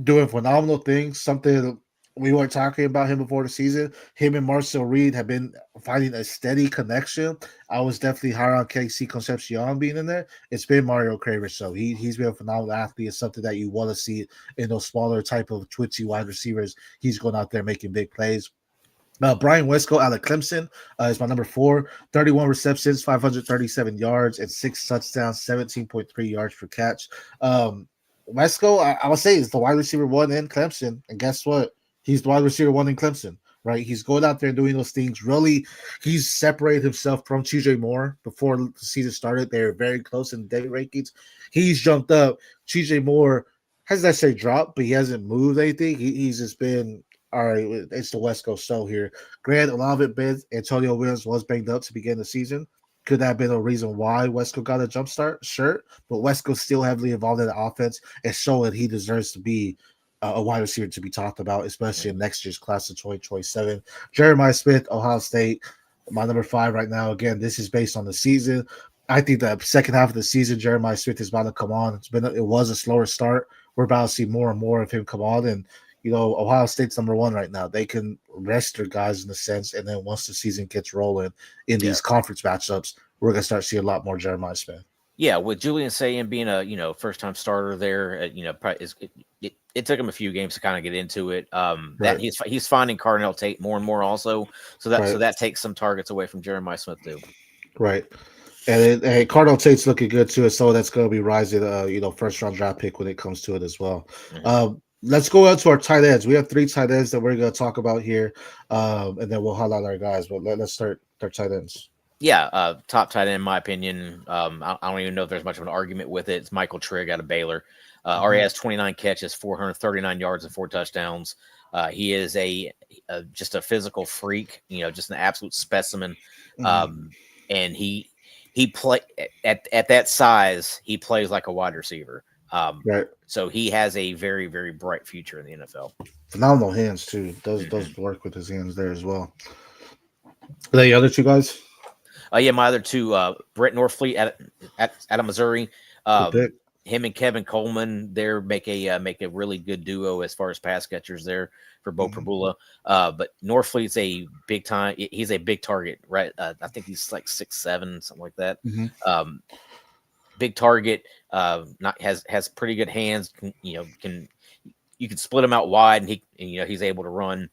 doing phenomenal things, something we weren't talking about him before the season. Him and Marcel Reed have been finding a steady connection. I was definitely higher on KC Concepcion being in there. It's been Mario Craver, so he's been a phenomenal athlete. It's something that you want to see in those smaller type of twitchy wide receivers. He's going out there making big plays. Brian Wesco out of Clemson is my number 4. 31 receptions, 537 yards, and 6 touchdowns, 17.3 yards per catch. Wesco, I would say, is the wide receiver 1 in Clemson. And guess what? He's the wide receiver 1 in Clemson, right? He's going out there and doing those things. Really, he's separated himself from TJ Moore before the season started. They were very close in the day rankings. He's jumped up. TJ Moore hasn't necessarily dropped, but he hasn't moved anything. He's just been all right. It's the West Coast show here. Grant, a lot of it been Antonio Williams was banged up to begin the season. Could that have been a reason why West Coast got a jump start? Sure, but West Coast still heavily involved in the offense and showing he deserves to be a wide receiver to be talked about, especially in next year's class of 2027. Jeremiah Smith, Ohio State, my number 5 right now. Again, this is based on the season. I think the second half of the season, Jeremiah Smith is about to come on. It was a slower start. We're about to see more and more of him come on, and Ohio State's number 1 right now. They can rest their guys in a sense, and then once the season gets rolling in these conference matchups, we're gonna start seeing a lot more Jeremiah Smith. Yeah, with Julian Sayin being a first time starter there, it took him a few games to kind of get into it. That he's finding Cardinal Tate more and more also, so that takes some targets away from Jeremiah Smith too. Right. And Cardinal Tate's looking good too, so that's going to be rising, first round draft pick when it comes to it as well. Mm-hmm. Let's go out to our tight ends. We have 3 tight ends that we're going to talk about here, and then we'll highlight our guys. But let's start our tight ends. Yeah, top tight end in my opinion. I don't even know if there's much of an argument with it. It's Michael Trigg out of Baylor. Already has 29 catches, 439 yards, and 4 touchdowns. He is just a physical freak, just an absolute specimen. Mm-hmm. And he play at that size, he plays like a wide receiver. So he has a very, very bright future in the NFL. Phenomenal hands too. Does work with his hands there as well. Are they the other 2 guys? Yeah, my other 2, Brett Norfleet out of Missouri. Him and Kevin Coleman there make a really good duo as far as pass catchers there for Bo Prabula. But Norfleet's a big time. He's a big target, right? I think he's like 6'7", something like that. Mm-hmm. Big target. Has pretty good hands. You can split him out wide, and he's able to run.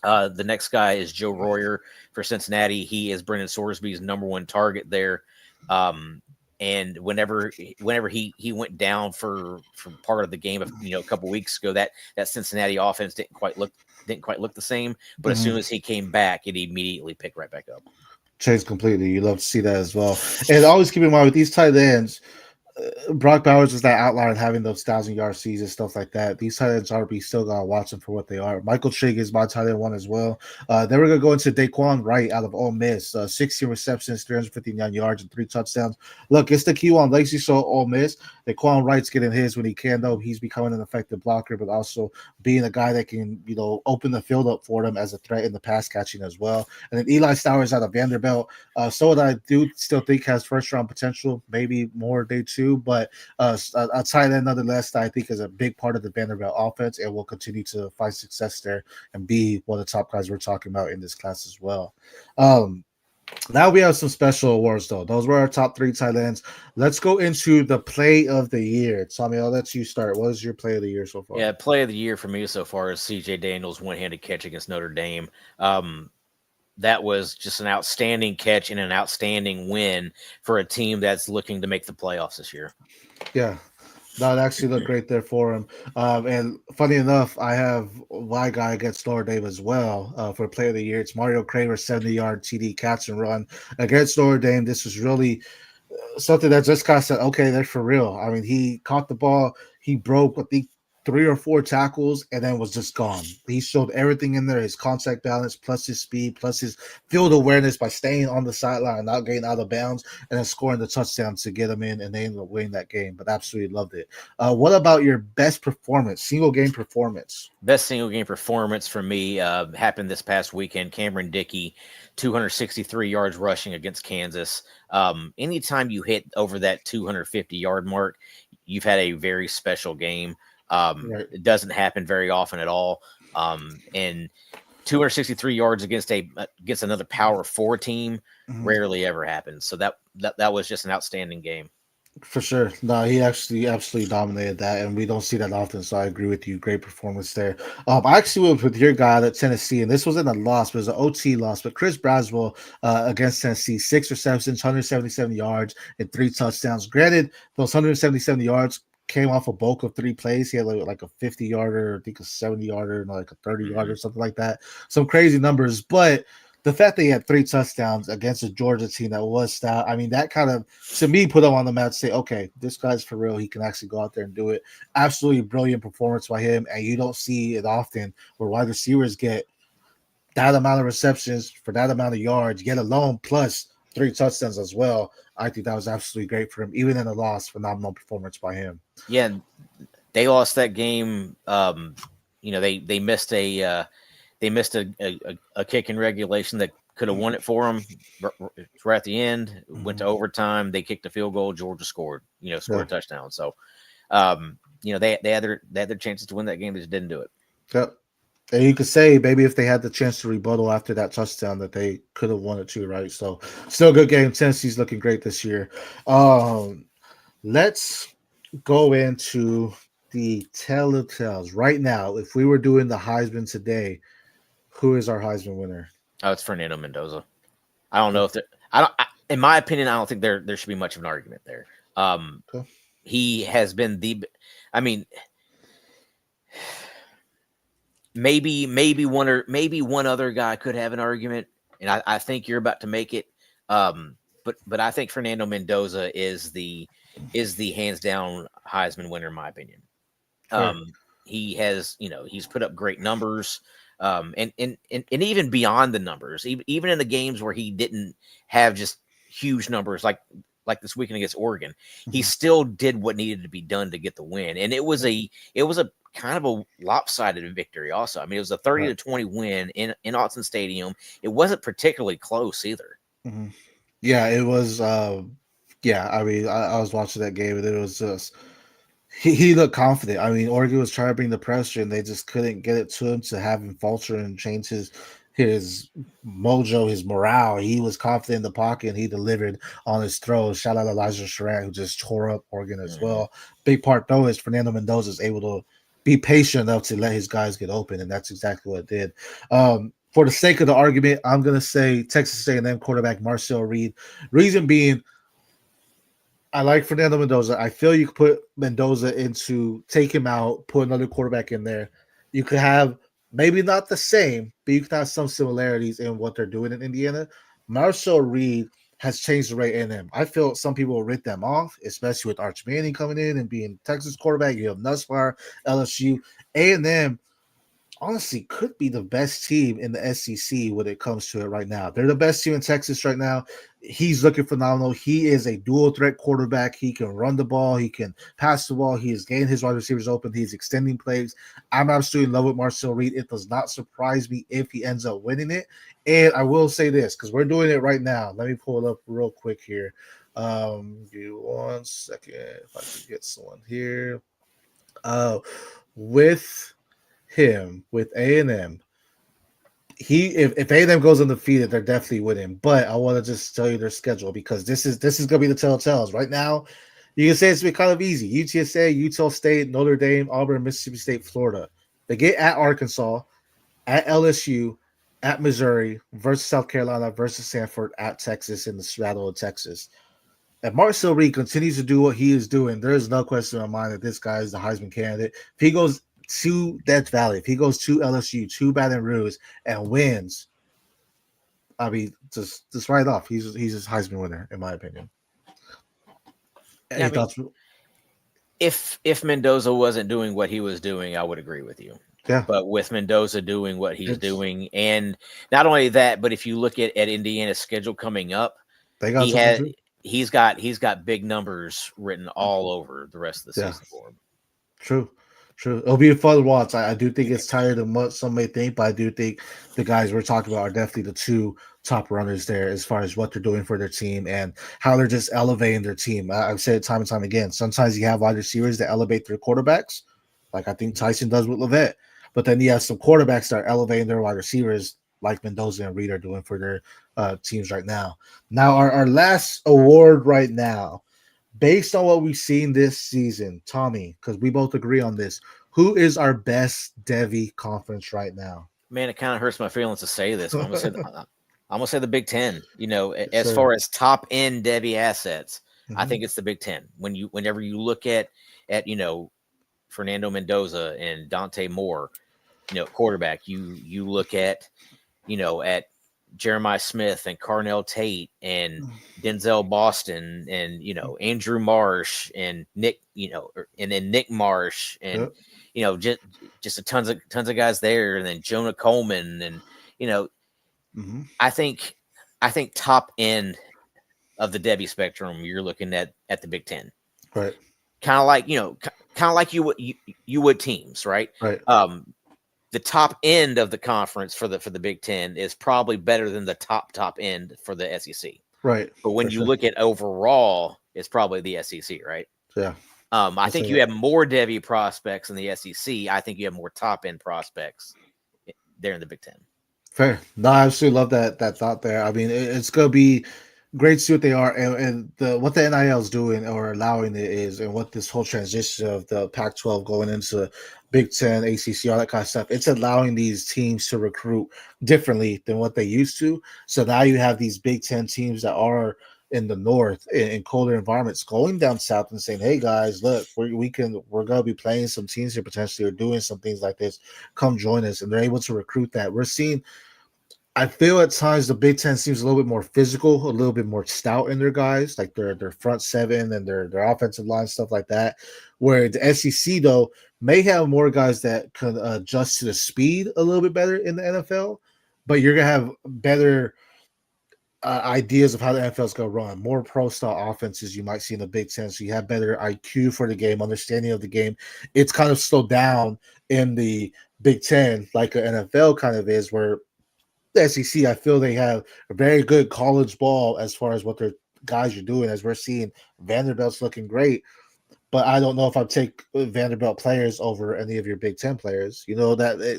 The next guy is Joe Royer for Cincinnati. He is Brendan Sorsby's number 1 target there. And whenever he went down for part of the game, a couple weeks ago, that Cincinnati offense didn't quite look the same. But as soon as he came back, it immediately picked right back up. Changed completely. You love to see that as well. And always keep in mind with these tight ends, Brock Bowers is that outlier having those 1,000-yard seasons, stuff like that. These tight ends are still gotta watch them for what they are. Michael Trigg is my tight end 1 as well. Then we're gonna go into Daquan Wright out of Ole Miss. 16 receptions, 359 yards, and 3 touchdowns. Look, it's the Kejuan Lacey show. Ole Miss. Daquan Wright's getting his when he can, though. He's becoming an effective blocker, but also being a guy that can, open the field up for them as a threat in the pass catching as well. And then Eli Stowers out of Vanderbilt. So that I do still think has first round potential, maybe more day 2. But a tight end nonetheless that I think is a big part of the Vanderbilt offense and will continue to find success there and be one of the top guys we're talking about in this class as well. Now we have some special awards, though. Those were our top 3 tight ends. Let's go into the play of the year. Tommy, I'll let you start. What is your play of the year so far? Yeah, play of the year for me so far is C.J. Daniels' one-handed catch against Notre Dame. That was just an outstanding catch and an outstanding win for a team that's looking to make the playoffs this year. Yeah, that actually looked great there for him. And funny enough, I have my guy against Notre Dame as well for play of the year. It's Mario Kramer, 70-yard TD catch and run against Notre Dame. This was really something that just kind of said, okay, they're for real. I mean, he caught the ball. He broke, I think, 3 or 4 tackles and then was just gone. He showed everything in there, his contact balance, plus his speed, plus his field awareness by staying on the sideline and not getting out of bounds and then scoring the touchdown to get him in, and they ended up winning that game. But absolutely loved it. What about your best performance, single game performance? Best single game performance for me happened this past weekend. Cameron Dickey, 263 yards rushing against Kansas. Anytime you hit over that 250-yard mark, you've had a very special game. It doesn't happen very often at all. And 263 yards against another Power 4 team rarely ever happens. So that was just an outstanding game. For sure. No, he actually absolutely dominated that, and we don't see that often, so I agree with you. Great performance there. I actually went with your guy at Tennessee, and this wasn't a loss, but it was an OT loss. But Chris Braswell against Tennessee, 6 receptions, 177 yards, and 3 touchdowns. Granted, those 177 yards came off a bulk of 3 plays. He had like a 50-yarder, I think a 70-yarder, and like a 30-yarder, something like that. Some crazy numbers, but the fact that he had 3 touchdowns against a Georgia team that was stout, I mean, that kind of, to me, put him on the map to say, okay, this guy's for real. He can actually go out there and do it. Absolutely brilliant performance by him, and you don't see it often where wide receivers get that amount of receptions for that amount of yards, yet alone plus 3 touchdowns as well. I think that was absolutely great for him. Even in a loss, phenomenal performance by him. Yeah, they lost that game. They missed a kick in regulation that could have won it for them. Right at the end, went to overtime. They kicked a field goal. Georgia scored. Scored a touchdown. So, they had their chances to win that game. They just didn't do it. Yep. And you could say maybe if they had the chance to rebuttal after that touchdown that they could have won it too, right? So still a good game. Tennessee's looking great this year. Let's go into the telltales right now. If we were doing the Heisman today, who is our Heisman winner? Oh, it's Fernando Mendoza. I don't know if in my opinion, I don't think there should be much of an argument there. Okay. He has been maybe one other guy could have an argument, and I think you're about to make it. But I think Fernando Mendoza is the hands down Heisman winner in my opinion. Sure. He has, he's put up great numbers. And even beyond the numbers, even in the games where he didn't have just huge numbers like this weekend against Oregon, he still did what needed to be done to get the win. And it was a kind of a lopsided victory also. I mean, it was a 30-20 win in Autzen Stadium. It wasn't particularly close either. Mm-hmm. Yeah, it was. I mean, I was watching that game, and it was just he looked confident. I mean, Oregon was trying to bring the pressure, and they just couldn't get it to him to have him falter and change his mojo, his morale. He was confident in the pocket, and he delivered on his throws. Shout out Elijah Sharan, who just tore up Oregon as well. Big part, though, is Fernando Mendoza is able to be patient enough to let his guys get open, and that's exactly what it did. For the sake of the argument, I'm going to say Texas A&M quarterback Marcel Reed. Reason being, I like Fernando Mendoza. I feel you could put Mendoza take him out, put another quarterback in there. You could have maybe not the same, but you could have some similarities in what they're doing in Indiana. Marcel Reed has changed the way A&M. I feel some people will rip them off, especially with Arch Manning coming in and being Texas quarterback. You have Nussfire, LSU. A&M honestly could be the best team in the SEC when it comes to it right now. They're the best team in Texas right now. He's looking phenomenal. He is a dual threat quarterback. He can run the ball. He can pass the ball. He is getting his wide receivers open. He's extending plays. I'm absolutely in love with Marcel Reed. It does not surprise me if he ends up winning it. And I will say this, because we're doing it right now. Let me pull it up real quick here. Give me 1 second if I can get someone here. With him, with A&M, if A&M goes undefeated, they're definitely winning. But I want to just tell you their schedule, because this is going to be the telltales. Right now, you can say it's been kind of easy. UTSA, Utah State, Notre Dame, Auburn, Mississippi State, Florida. They get at Arkansas, at LSU, at Missouri, versus South Carolina, versus Stanford, at Texas, in the Battle of Texas. If Marcel Reed continues to do what he is doing, there is no question in my mind that this guy is the Heisman candidate. If he goes to Death Valley, if he goes to LSU, to Baton Rouge, and wins, I mean, just right off, he's a Heisman winner, in my opinion. Yeah, if Mendoza wasn't doing what he was doing, I would agree with you. Yeah. But with Mendoza doing what he's doing, and not only that, but if you look at Indiana's schedule coming up, he's got big numbers written all over the rest of the season for him. True. It'll be a fun watch. I do think it's tighter than what some may think, but I do think the guys we're talking about are definitely the two top runners there as far as what they're doing for their team and how they're just elevating their team. I've said it time and time again. Sometimes you have wide receivers that elevate their quarterbacks, like I think Tyson does with Levet. But then you have some quarterbacks that are elevating their wide receivers, like Mendoza and Reed are doing for their teams right now. Now, our last award right now, based on what we've seen this season, Tommy, because we both agree on this, who is our best Devy conference right now? Man, it kind of hurts my feelings to say this. But I'm gonna say the Big Ten. As far as top end Devy assets, I think it's the Big Ten. Whenever you look at Fernando Mendoza and Dante Moore, quarterback, you look at Jeremiah Smith and Carnell Tate and Denzel Boston and, Andrew Marsh and Nick, and then Nick Marsh and, just a tons of guys there. And then Jonah Coleman and, I think top end of the Devy spectrum, you're looking at the Big Ten, right? Kind of like you would teams, right? Right. The top end of the conference for the Big Ten is probably better than the top end for the SEC, right? But when you look at overall, it's probably the SEC, right? Yeah. I think you have more Devy prospects in the SEC. I think you have more top end prospects there in the Big Ten. Fair. No, I absolutely love that thought there. I mean, it's going to be great to see what they are and what the NIL is doing or allowing it is, and what this whole transition of the Pac-12 going into Big Ten, ACC, all that kind of stuff. It's allowing these teams to recruit differently than what they used to. So now you have these Big Ten teams that are in the north in colder environments going down south and saying, "Hey guys, look, we're gonna be playing some teams here potentially or doing some things like this. Come join us," and they're able to recruit that. We're seeing. I feel at times the Big Ten seems a little bit more physical, a little bit more stout in their guys, like their front seven and their offensive line, stuff like that. Where the SEC though may have more guys that can adjust to the speed a little bit better in the NFL, but you're gonna have better ideas of how the NFL is gonna run, more pro style offenses you might see in the Big Ten. So you have better IQ for the game, understanding of the game. It's kind of slowed down in the Big Ten, like the NFL kind of is, where the SEC, I feel they have a very good college ball as far as what their guys are doing, as we're seeing Vanderbilt's looking great. But I don't know if I'd take Vanderbilt players over any of your Big Ten players.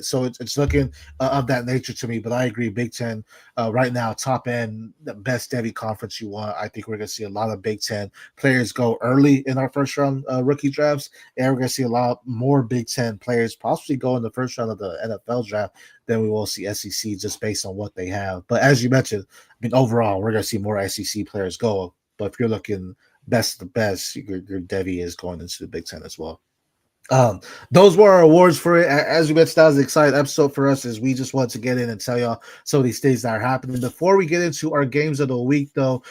So it's looking of that nature to me. But I agree, Big Ten right now, top end, the best Devy conference you want. I think we're going to see a lot of Big Ten players go early in our first round rookie drafts, and we're going to see a lot more Big Ten players possibly go in the first round of the NFL draft than we will see SEC just based on what they have. But as you mentioned, I mean, overall, we're going to see more SEC players go. But if you're looking best of the best, your Devy is going into the Big Ten as well. Those were our awards for it. As we mentioned, that was an exciting episode for us, as we just wanted to get in and tell y'all some of these things that are happening. Before we get into our games of the week, though,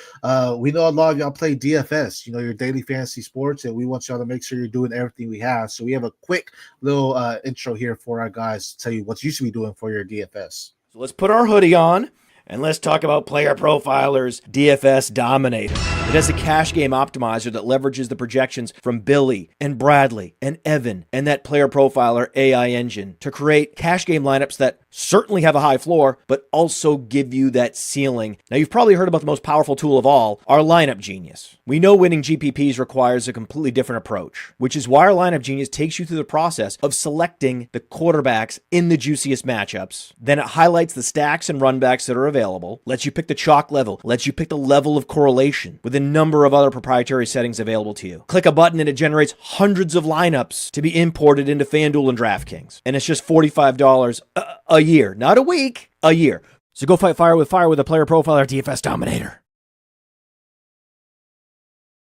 we know a lot of y'all play DFS, your daily fantasy sports, and we want y'all to make sure you're doing everything we have. So we have a quick little intro here for our guys to tell you what you should be doing for your DFS. So let's put our hoodie on and let's talk about Player Profiler's DFS Dominator. It has a cash game optimizer that leverages the projections from Billy and Bradley and Evan and that Player Profiler AI engine to create cash game lineups that certainly have a high floor, but also give you that ceiling. Now, you've probably heard about the most powerful tool of all, our Lineup Genius. We know winning GPPs requires a completely different approach, which is why our Lineup Genius takes you through the process of selecting the quarterbacks in the juiciest matchups. Then it highlights the stacks and runbacks that are available, lets you pick the chalk level, lets you pick the level of correlation with a number of other proprietary settings available to you. Click a button and it generates hundreds of lineups to be imported into FanDuel and DraftKings. And it's just $45 a year, not a week, a year. So go fight fire with a Player Profiler DFS Dominator.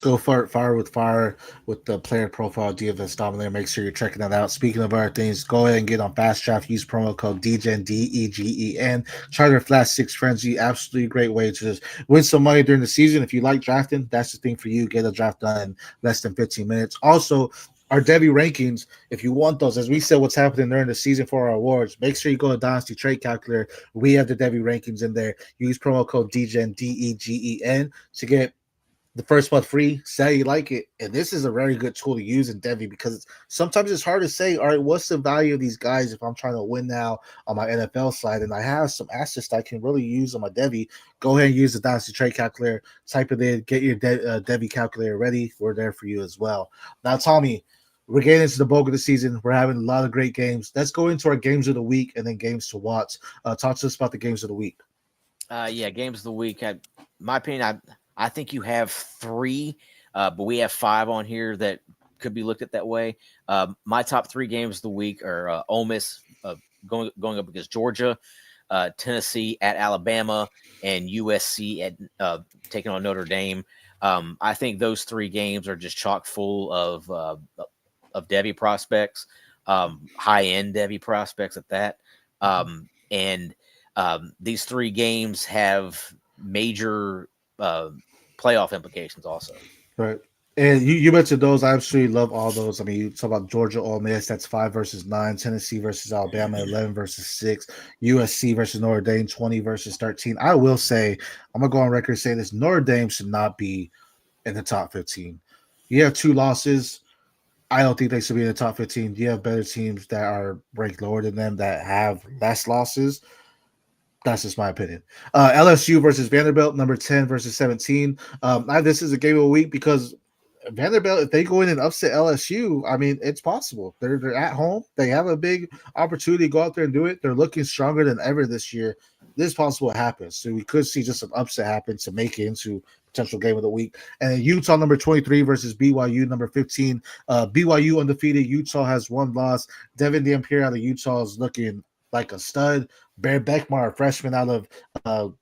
Go fire with the Player Profile DFS Dominator. Make sure you're checking that out. Speaking of other things, go ahead and get on Fast Draft. Use promo code DEGEN, DEGEN. Try their Flash 6 Frenzy. Absolutely great way to just win some money during the season. If you like drafting, that's the thing for you. Get a draft done in less than 15 minutes. Also, our Devy rankings, if you want those, as we said, what's happening during the season for our awards, make sure you go to Dynasty Trade Calculator. We have the Devy rankings in there. Use promo code DEGEN, DEGEN, to get the first month free. Say you like it. And this is a very good tool to use in Devy, because sometimes it's hard to say, all right, what's the value of these guys if I'm trying to win now on my NFL side and I have some assets that I can really use on my Devy. Go ahead and use the Dynasty Trade Calculator. Type it in. Get your Devy calculator ready. We're there for you as well. Now, Tommy, we're getting into the bulk of the season. We're having a lot of great games. Let's go into our games of the week and then games to watch. Talk to us about the games of the week. Games of the week. My opinion, I think you have 3, but we have 5 on here that could be looked at that way. My top 3 games of the week are Ole Miss going up against Georgia, Tennessee at Alabama, and USC at taking on Notre Dame. I think those 3 games are just chock full of Devy prospects, high-end Devy prospects at that. And These 3 games have major playoff implications also. Right. And you mentioned those. I absolutely love all those. I mean, you talk about Georgia, Ole Miss, that's 5 versus 9, Tennessee versus Alabama, 11 versus 6, USC versus Notre Dame, 20 versus 13. I will say, I'm going to go on record and say this, Notre Dame should not be in the top 15. You have 2 losses. I don't think they should be in the top 15. You have better teams that are ranked lower than them that have less losses. That's just my opinion. LSU versus Vanderbilt, number 10 versus 17. This is a game of the week because Vanderbilt, if they go in and upset LSU, I mean, it's possible. They're at home. They have a big opportunity to go out there and do it. They're looking stronger than ever this year. This is possible it happens. So we could see just an upset happen to make it into potential game of the week. And then Utah number 23 versus BYU number 15. BYU undefeated. Utah has 1 loss. Devin Dampier out of Utah is looking like a stud. Bear Beckmar, freshman out of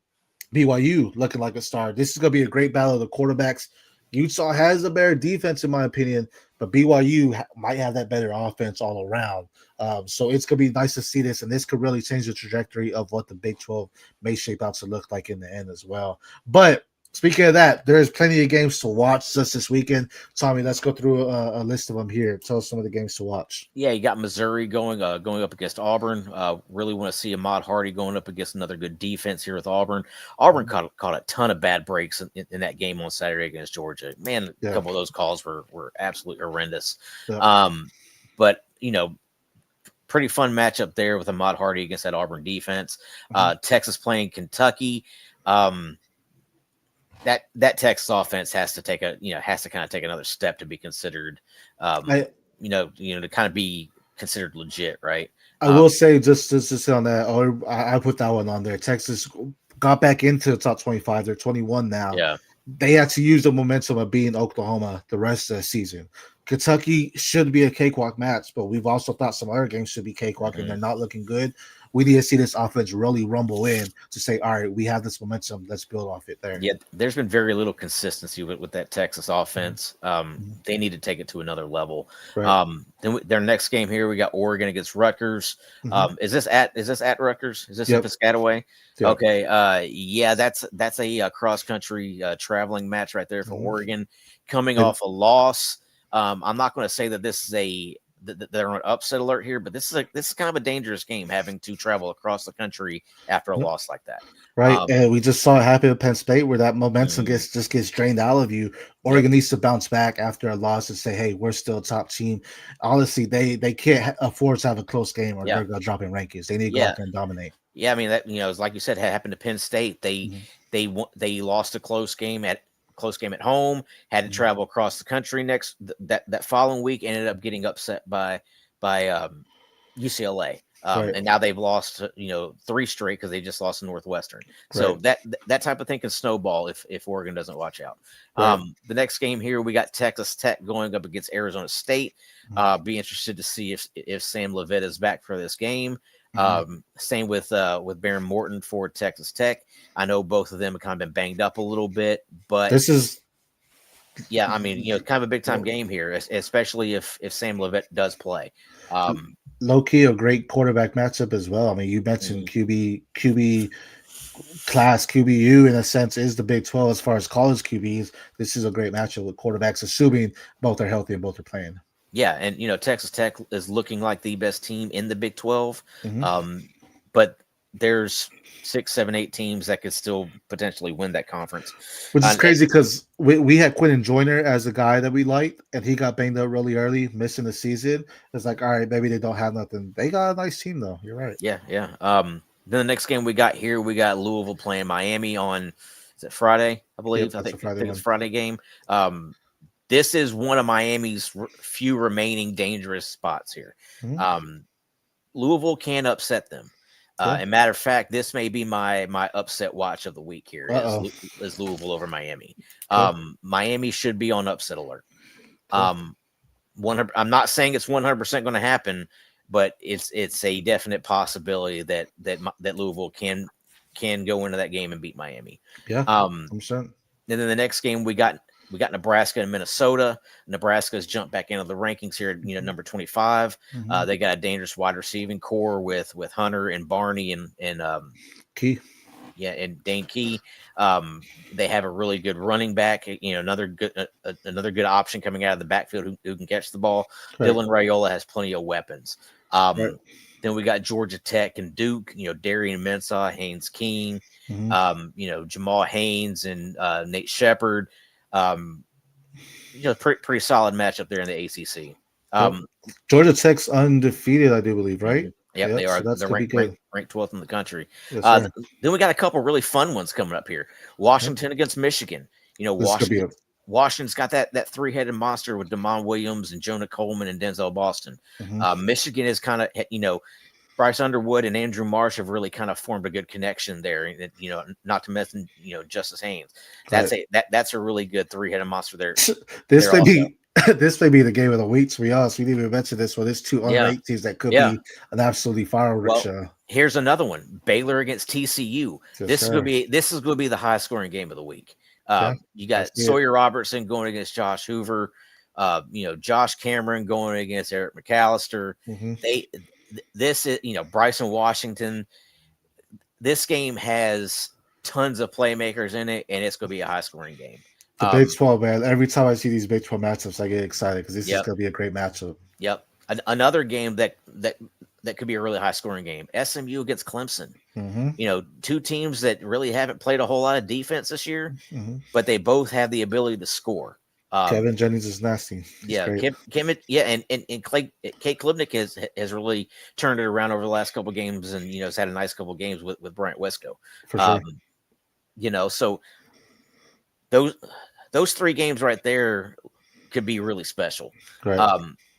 BYU, looking like a star. This is going to be a great battle of the quarterbacks. Utah has a better defense, in my opinion, but BYU might have that better offense all around. So it's going to be nice to see this, and this could really change the trajectory of what the Big 12 may shape out to look like in the end as well. But speaking of that, there's plenty of games to watch just this weekend. Tommy, let's go through a list of them here. Tell us some of the games to watch. Yeah, you got Missouri going up against Auburn. Really want to see Ahmad Hardy going up against another good defense here with Auburn. Auburn caught a ton of bad breaks in that game on Saturday against Georgia. Man, a couple of those calls were absolutely horrendous. Yeah. But, pretty fun matchup there with Ahmad Hardy against that Auburn defense. Texas playing Kentucky. That Texas offense has to kind of take another step to be considered, to kind of be considered legit, right? I will say just to say on that, I put that one on there. Texas got back into the top 25. They're 21 now. Yeah. They had to use the momentum of beating Oklahoma the rest of the season. Kentucky should be a cakewalk match, but we've also thought some other games should be cakewalk, and they're not looking good. We need to see this offense really rumble in to say, all right, we have this momentum. Let's build off it there. Yeah, there's been very little consistency with that Texas offense. They need to take it to another level. Right. Then their next game here, we got Oregon against Rutgers. Is this at Rutgers? Is this in Piscataway? Yep. Okay. That's a cross country traveling match right there for Oregon, coming off a loss. I'm not going to say that this is they're on upset alert here, but this is kind of a dangerous game, having to travel across the country after a loss like that. Right. And we just saw it happen at Penn State where that momentum gets drained out of you. Oregon needs to bounce back after a loss and say, hey, we're still a top team. Honestly, they can't afford to have a close game or they're going to drop in rankings. They need to go out there and dominate. Yeah, I mean, that, it's like you said, happened to Penn State. They lost a close game at home, had to travel across the country that following week, ended up getting upset by UCLA. And now they've lost 3 straight because they just lost to Northwestern. So that type of thing can snowball if Oregon doesn't watch out. The next game here, we got Texas Tech going up against Arizona State. Be interested to see if Sam Levitt is back for this game. Same with Baron Morton for Texas Tech. I know both of them have kind of been banged up a little bit, but this is kind of a big time game here, especially if Sam Levitt does play. Low key a great quarterback matchup as well. I mean, you mentioned QB class, QBU in a sense is the Big 12 as far as college QBs. This is a great matchup with quarterbacks, assuming both are healthy and both are playing. Yeah, and Texas Tech is looking like the best team in the Big 12, but there's 6, 7, 8 teams that could still potentially win that conference. Which is crazy because we had Quentin Joyner as a guy that we liked, and he got banged up really early, missing the season. It's like, all right, maybe they don't have nothing. They got a nice team, though. You're right. Yeah. Then the next game we got here, we got Louisville playing Miami on, is it Friday? I believe. I think it's a Friday game. This is one of Miami's few remaining dangerous spots here. Louisville can upset them. And matter of fact, this may be my upset watch of the week here is Louisville over Miami. Miami should be on upset alert. I'm not saying it's 100% going to happen, but it's a definite possibility that Louisville can go into that game and beat Miami. Yeah. And then the next game we got We got Nebraska and Minnesota. Nebraska's jumped back into the rankings here, number 25. They got a dangerous wide receiving core with Hunter and Barney and Key. Yeah, and Dane Key. They have a really good running back. Another good option coming out of the backfield who can catch the ball. Right. Dylan Raiola has plenty of weapons. Right. Then we got Georgia Tech and Duke. Darian Mensah, Haynes King. Jamal Haynes and Nate Shepard. Pretty solid matchup there in the ACC. Georgia Tech's undefeated, I do believe, right? Yep, they are. So they're ranked 12th in the country. Yes, then we got a couple really fun ones coming up here. Washington against Michigan. Washington's got that three-headed monster with Damon Williams and Jonah Coleman and Denzel Boston. Michigan is kind of, Bryce Underwood and Andrew Marsh have really kind of formed a good connection there. And, not to mention, Justice Haynes. That's a really good three-headed monster there. This may be the game of the week, to be honest. We didn't even mention this one. There's two unranked teams that could be an absolutely fireworks show. Here's another one: Baylor against TCU. This is going to be the highest scoring game of the week. You got Sawyer Robertson going against Josh Hoover. Josh Cameron going against Eric McAllister. This is Bryson Washington. This game has tons of playmakers in it, and it's going to be a high scoring game. The Big 12, man. Every time I see these Big 12 matchups, I get excited because this is going to be a great matchup. Yep. Another game that could be a really high scoring game. SMU against Clemson. Two teams that really haven't played a whole lot of defense this year, but they both have the ability to score. Kevin Jennings is nasty. He's and Kate Klubnik has really turned it around over the last couple of games, and has had a nice couple of games with Bryant Wesco. For sure. So those three games right there could be really special. Right.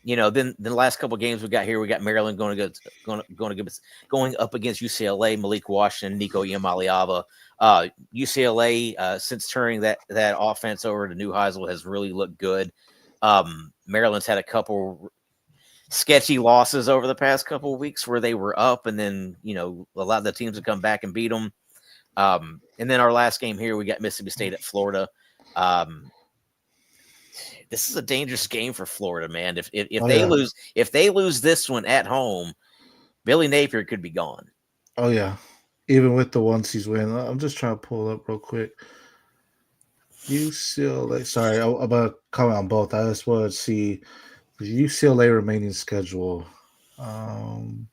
Then the last couple of games we got here, we got Maryland going up against UCLA, Malik Washington, Nico Iamaleava. UCLA, since turning that offense over to Neuheisel, has really looked good. Maryland's had a couple sketchy losses over the past couple of weeks where they were up, and then a lot of the teams have come back and beat them. And then our last game here, we got Mississippi State at Florida. This is a dangerous game for Florida, man. If they lose this one at home, Billy Napier could be gone. Oh yeah, even with the 1-seed win. I'm just trying to pull it up real quick. UCLA. Sorry, I'm gonna comment on both. I just want to see the UCLA remaining schedule. Here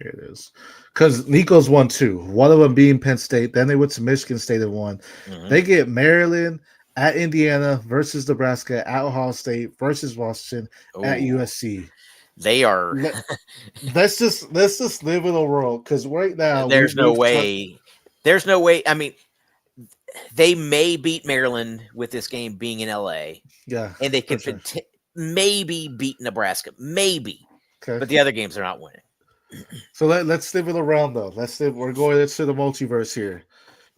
it is. Because Nico's won 2. One of them being Penn State. Then they went to Michigan State and won. They get Maryland at Indiana versus Nebraska, at Ohio State versus Washington, at USC. They are. Let's just live in a world, because right now there's no way. I mean, they may beat Maryland with this game being in LA. Yeah, and they can maybe beat Nebraska, maybe. Okay. But the other games are not winning. So let's live in a realm, though. We're going into the multiverse here.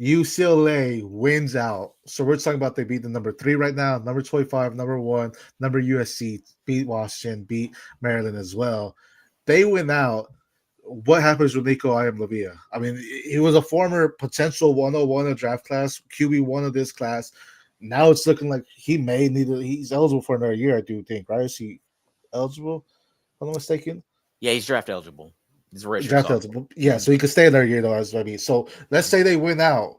UCLA wins out. So we're talking about they beat the number 3 right now, number 25, number 1, number USC, beat Washington, beat Maryland as well. They win out. What happens with Nico Iamaleava? I mean, he was a former potential 101 of draft class, QB1 of this class. Now it's looking like he's eligible for another year, I do think, right? Is he eligible? If I'm not mistaken. Yeah, he's draft eligible. He's a draft eligible. Yeah, so he could stay another year, though, as I mean. So let's say they win out.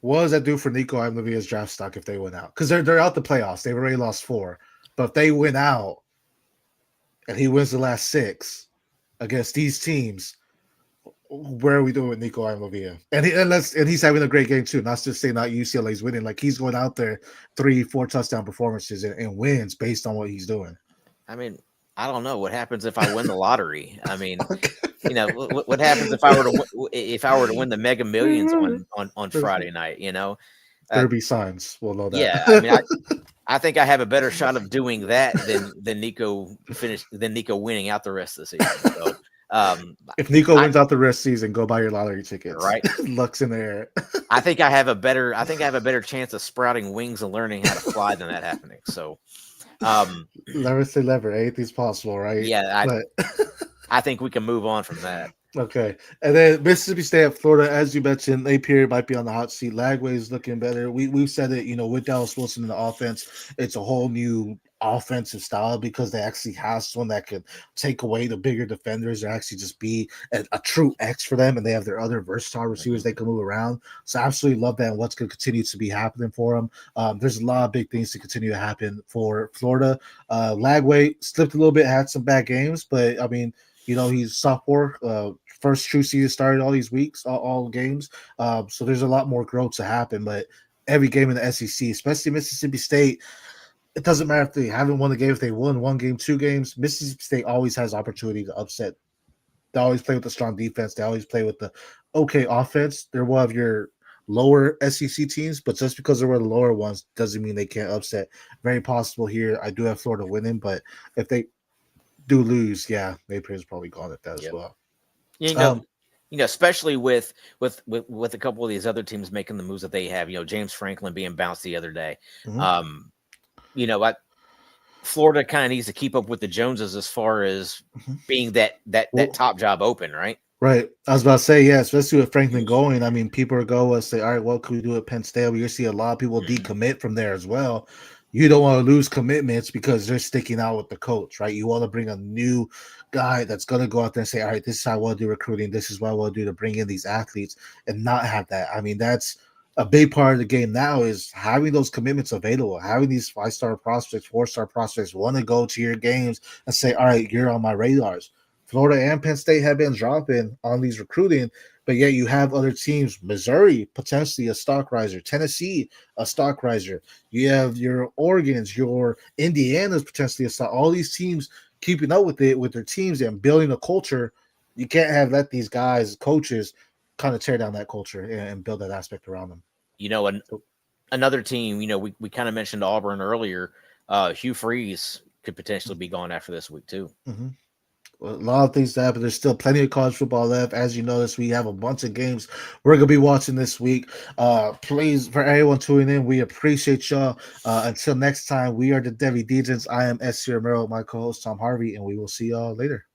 What does that do for Nico Iamaleava's draft stock if they win out? Because they're out the playoffs. They've already lost 4. But if they win out and he wins the last 6 against these teams, where are we doing with Nico Iamaleava? And he's having a great game too. Not just saying not UCLA's winning. Like, he's going out there 3-4 touchdown performances and wins based on what he's doing. I mean, I don't know what happens if I win the lottery. I mean, what happens if I were to win the Mega Millions on Friday night? There'll be signs. We'll know that. Yeah, I mean, I think I have a better shot of doing that than Nico winning out the rest of the season. So, if Nico wins out the rest of the season, go buy your lottery tickets. Right, luck's in the air. I think I have a better chance of sprouting wings and learning how to fly than that happening. So. Never say never. Anything's possible, right? Yeah, I think we can move on from that. Okay. And then Mississippi State at Florida, as you mentioned, Napier might be on the hot seat. Lagway is looking better. We've said it, with Dallas Wilson in the offense, it's a whole new offensive style because they actually have someone that could take away the bigger defenders or actually just be a true X for them. And they have their other versatile receivers they can move around. So I absolutely love that and what's going to continue to be happening for them. There's a lot of big things to continue to happen for Florida. Lagway slipped a little bit, had some bad games, but I mean, he's sophomore, first true season started all these weeks, all games. So there's a lot more growth to happen. But every game in the SEC, especially Mississippi State, it doesn't matter if they haven't won the game, if they won one game, two games. Mississippi State always has opportunity to upset. They always play with the strong defense. They always play with the okay offense. They're one of your lower SEC teams, but just because they're one of the lower ones doesn't mean they can't upset. Very possible here. I do have Florida winning, but if they do lose, yeah, Napier's probably gone at that as well. Especially with a couple of these other teams making the moves that they have. James Franklin being bounced the other day. Florida kind of needs to keep up with the Joneses as far as being that top job open, right? Right. I was about to say, yeah, especially with Franklin going. I mean, people are going to say, all right, what can we do at Penn State? You're see a lot of people decommit from there as well. You don't want to lose commitments because they're sticking out with the coach, right? You want to bring a new guy that's going to go out there and say, all right, this is how I want to do recruiting. This is what I want to do to bring in these athletes and not have that. I mean, that's a big part of the game now is having those commitments available, having these 5-star prospects, 4-star prospects want to go to your games and say, all right, you're on my radars. Florida and Penn State have been dropping on these recruiting, but yet you have other teams, Missouri, potentially a stock riser, Tennessee, a stock riser. You have your Oregons, your Indiana's potentially a stock. All these teams keeping up with it with their teams and building a culture. You can't let these guys, coaches, kind of tear down that culture and build that aspect around them. Another team, we kind of mentioned Auburn earlier. Hugh Freeze could potentially be gone after this week too. A lot of things to happen. There's still plenty of college football left. As you notice, we have a bunch of games we're going to be watching this week. Please, for everyone tuning in, we appreciate y'all. Until next time, we are the Devy Degens. I am S. Romero, my co-host Tom Harvey, and we will see y'all later.